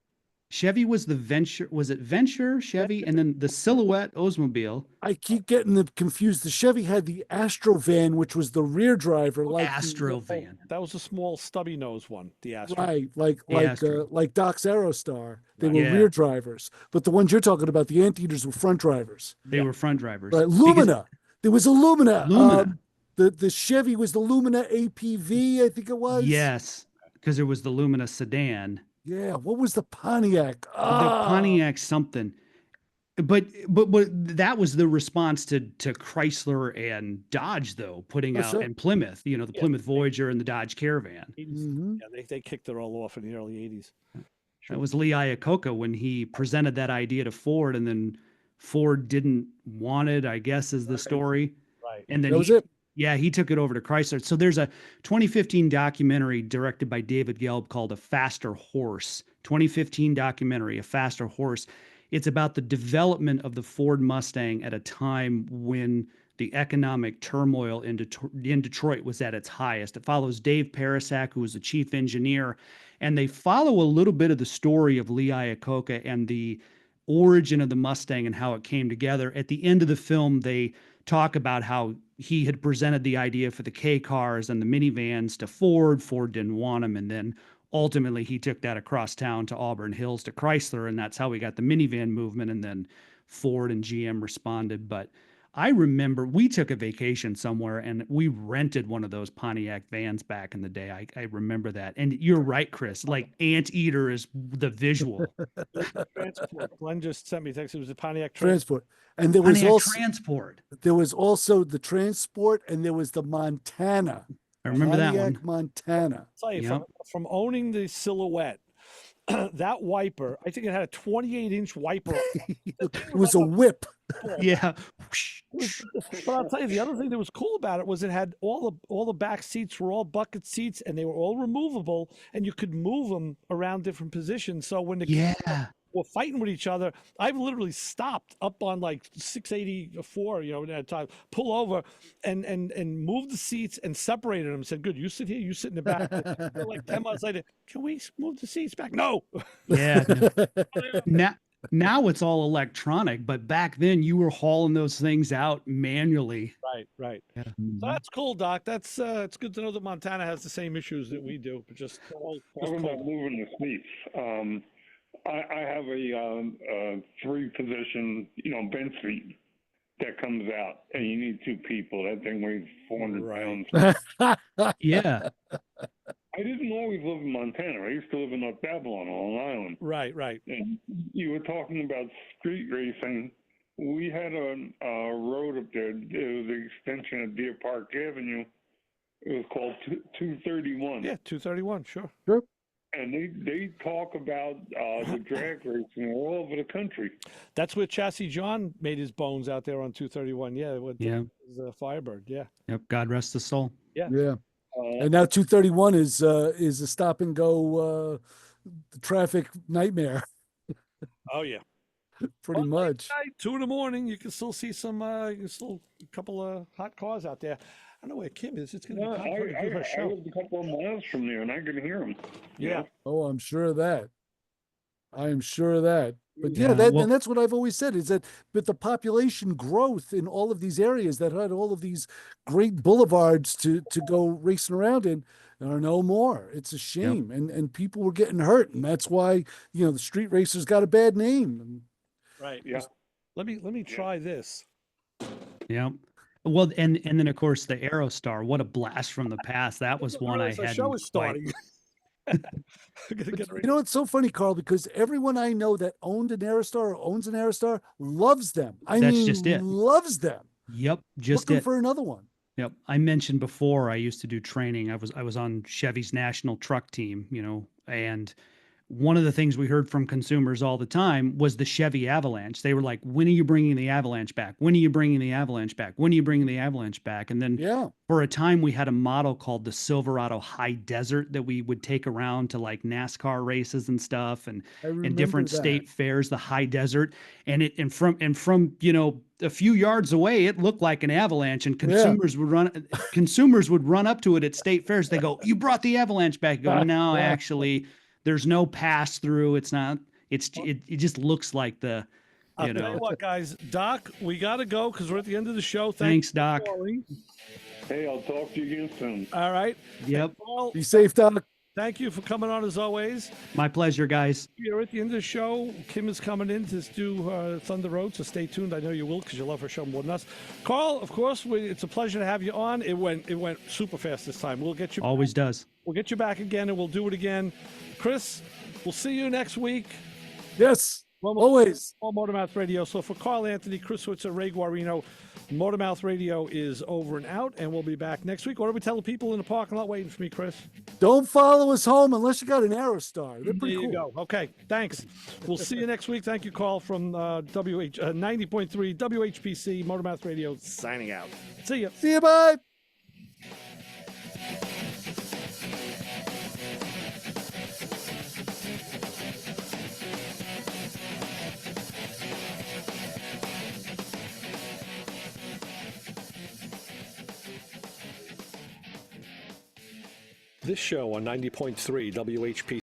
S7: Chevy was the Venture? Was it Venture Chevy, and then the Silhouette Oldsmobile?
S4: I keep getting them confused. The Chevy had the Astrovan, which was the rear driver, like
S7: Astrovan.
S3: That was a small stubby nose one. The Astro.
S4: right,
S7: Astro.
S4: like Doc's Aerostar. They were
S7: Yeah.
S4: rear drivers, but the ones you're talking about, the anteaters, were front drivers.
S7: They were front drivers.
S4: Right,
S7: Because-
S4: Lumina. There was a Lumina.
S7: Lumina.
S4: The Chevy was the Lumina APV, I think it was.
S7: Yes, because there was the Lumina sedan.
S4: Yeah. What was the Pontiac?
S7: The Pontiac something. But that was the response to Chrysler and Dodge, though, putting
S4: That's
S7: out
S4: it.
S7: and Plymouth, the Plymouth Voyager and the Dodge Caravan.
S4: Mhm.
S3: Yeah, they kicked it all off in the early 80s.
S7: That was Lee Iacocca when he presented that idea to Ford, and then Ford didn't want it, I guess, is the story.
S3: Right.
S7: And then
S4: That was it.
S7: Yeah, he took it over to Chrysler. So there's a 2015 documentary directed by David Gelb called A Faster Horse. 2015 documentary, A Faster Horse. It's about the development of the Ford Mustang at a time when the economic turmoil in Detroit was at its highest. It follows Dave Parasak, who was the chief engineer, and they follow a little bit of the story of Lee Iacocca and the origin of the Mustang and how it came together. At the end of the film, they talk about how he had presented the idea for the K cars and the minivans to Ford. Ford didn't want them, and then ultimately he took that across town to Auburn Hills to Chrysler, and that's how we got the minivan movement. And then Ford and GM responded. But I remember we took a vacation somewhere and we rented one of those Pontiac vans back in the day. I remember that. And you're right, Chris. Like Anteater is the visual.
S3: Transport. Glenn just sent me a text. It was a Pontiac
S4: Transport. And there was
S7: Pontiac
S4: also
S7: Transport.
S4: there was also the Transport, and there was the Montana.
S7: I remember that one.
S4: Pontiac Montana.
S3: I'll tell you,
S7: Yep.
S3: from owning the Silhouette, that wiper, I think it had a 28-inch wiper.
S4: It was a whip.
S7: Yeah.
S3: But I'll tell you, the other thing that was cool about it was it had all the back seats were all bucket seats, and they were all removable, and you could move them around different positions. So when the kids were fighting with each other, I've literally stopped up on like 684, at a time, pull over and move the seats and separated them. Said, "Good, you sit here, you sit in the back." They're like 10 months later, can we move the seats back? No.
S7: Yeah. Now it's all electronic, but back then you were hauling those things out manually.
S3: Right.
S7: Yeah.
S3: So that's cool, Doc. That's it's good to know that Montana has the same issues that we do, but just
S13: Talking about moving the seats, I have a three-position, bench seat that comes out, and you need two people. That thing weighs 400 pounds.
S7: Yeah.
S13: I didn't always live in Montana. I used to live in North Babylon, on Long Island.
S3: Right.
S13: And you were talking about street racing. We had a road up there. It was the extension of Deer Park Avenue. It was called 231.
S3: Yeah, 231, sure.
S13: And they talk about the drag racing all over the country.
S3: That's where Chassis John made his bones out there on 231. Yeah, with the Firebird. Yeah.
S7: Yep. God rest his soul.
S3: Yeah.
S4: And now 231 is a stop and go traffic nightmare.
S3: Oh yeah.
S4: Pretty much.
S3: 2 a.m, you can still see some a couple of hot cars out there. I don't know where Kim is. It's going to be hot for her to do her
S13: I
S3: show.
S13: lived a couple of miles from there, and I could hear them.
S3: Yeah.
S4: Oh, I'm sure of that. I am sure of that. But yeah,
S7: Yeah,
S4: and that's what I've always said is that with the population growth in all of these areas that had all of these great boulevards to go racing around in, there are no more. It's a shame. And people were getting hurt. And that's why, the street racers got a bad name.
S3: Right.
S13: Yeah.
S3: Let me try this.
S7: Yeah. Well, and then of course the Aerostar. What a blast from the past! That was one I
S3: The
S7: had.
S3: show is starting.
S4: It's so funny, Carl, because everyone I know that owned an Aerostar or owns an Aerostar loves them.
S7: That's just it.
S4: Loves them.
S7: Yep, just
S4: looking
S7: it.
S4: for another one.
S7: Yep. I mentioned before I used to do training. I was on Chevy's national truck team, and one of the things we heard from consumers all the time was the Chevy Avalanche. They were like, when are you bringing the Avalanche back? When are you bringing the Avalanche back? When are you bringing the Avalanche back? And then for a time, we had a model called the Silverado High Desert that we would take around to like NASCAR races and stuff and different state fairs, the High Desert. And from, you know, a few yards away, it looked like an Avalanche, and consumers would run up to it at state fairs. They go, "You brought the Avalanche back." You go, "No, actually, there's no pass through. It's not. It just looks like the."
S3: I'll tell you what, guys. Doc, we got to go because we're at the end of the show.
S7: Thanks, Doc.
S13: Hey, I'll talk to you again soon.
S3: All right.
S7: Yep.
S3: Paul,
S4: be safe, Doc.
S3: Thank you for coming on as always.
S7: My pleasure, guys.
S3: We're at the end of the show. Kim is coming in to do Thunder Road, so stay tuned. I know you will because you love her show more than us. Carl, of course, it's a pleasure to have you on. It went super fast this time. We'll get you.
S7: Always does.
S3: We'll get you back again, and we'll do it again. Chris, we'll see you next week.
S4: Yes, always.
S3: On Motormouth Radio. So for Carl Anthony, Chris Switzer, Ray Guarino, Motormouth Radio is over and out, and we'll be back next week. What do we tell the people in the parking lot waiting for me, Chris?
S4: Don't follow us home unless you got an Aerostar. They're pretty
S3: cool. There you go. Okay, thanks. We'll see you next week. Thank you, Carl, from 90.3 WHPC, Motormouth Radio, signing out. See you.
S4: See you, bye.
S3: This show on 90.3 WHPC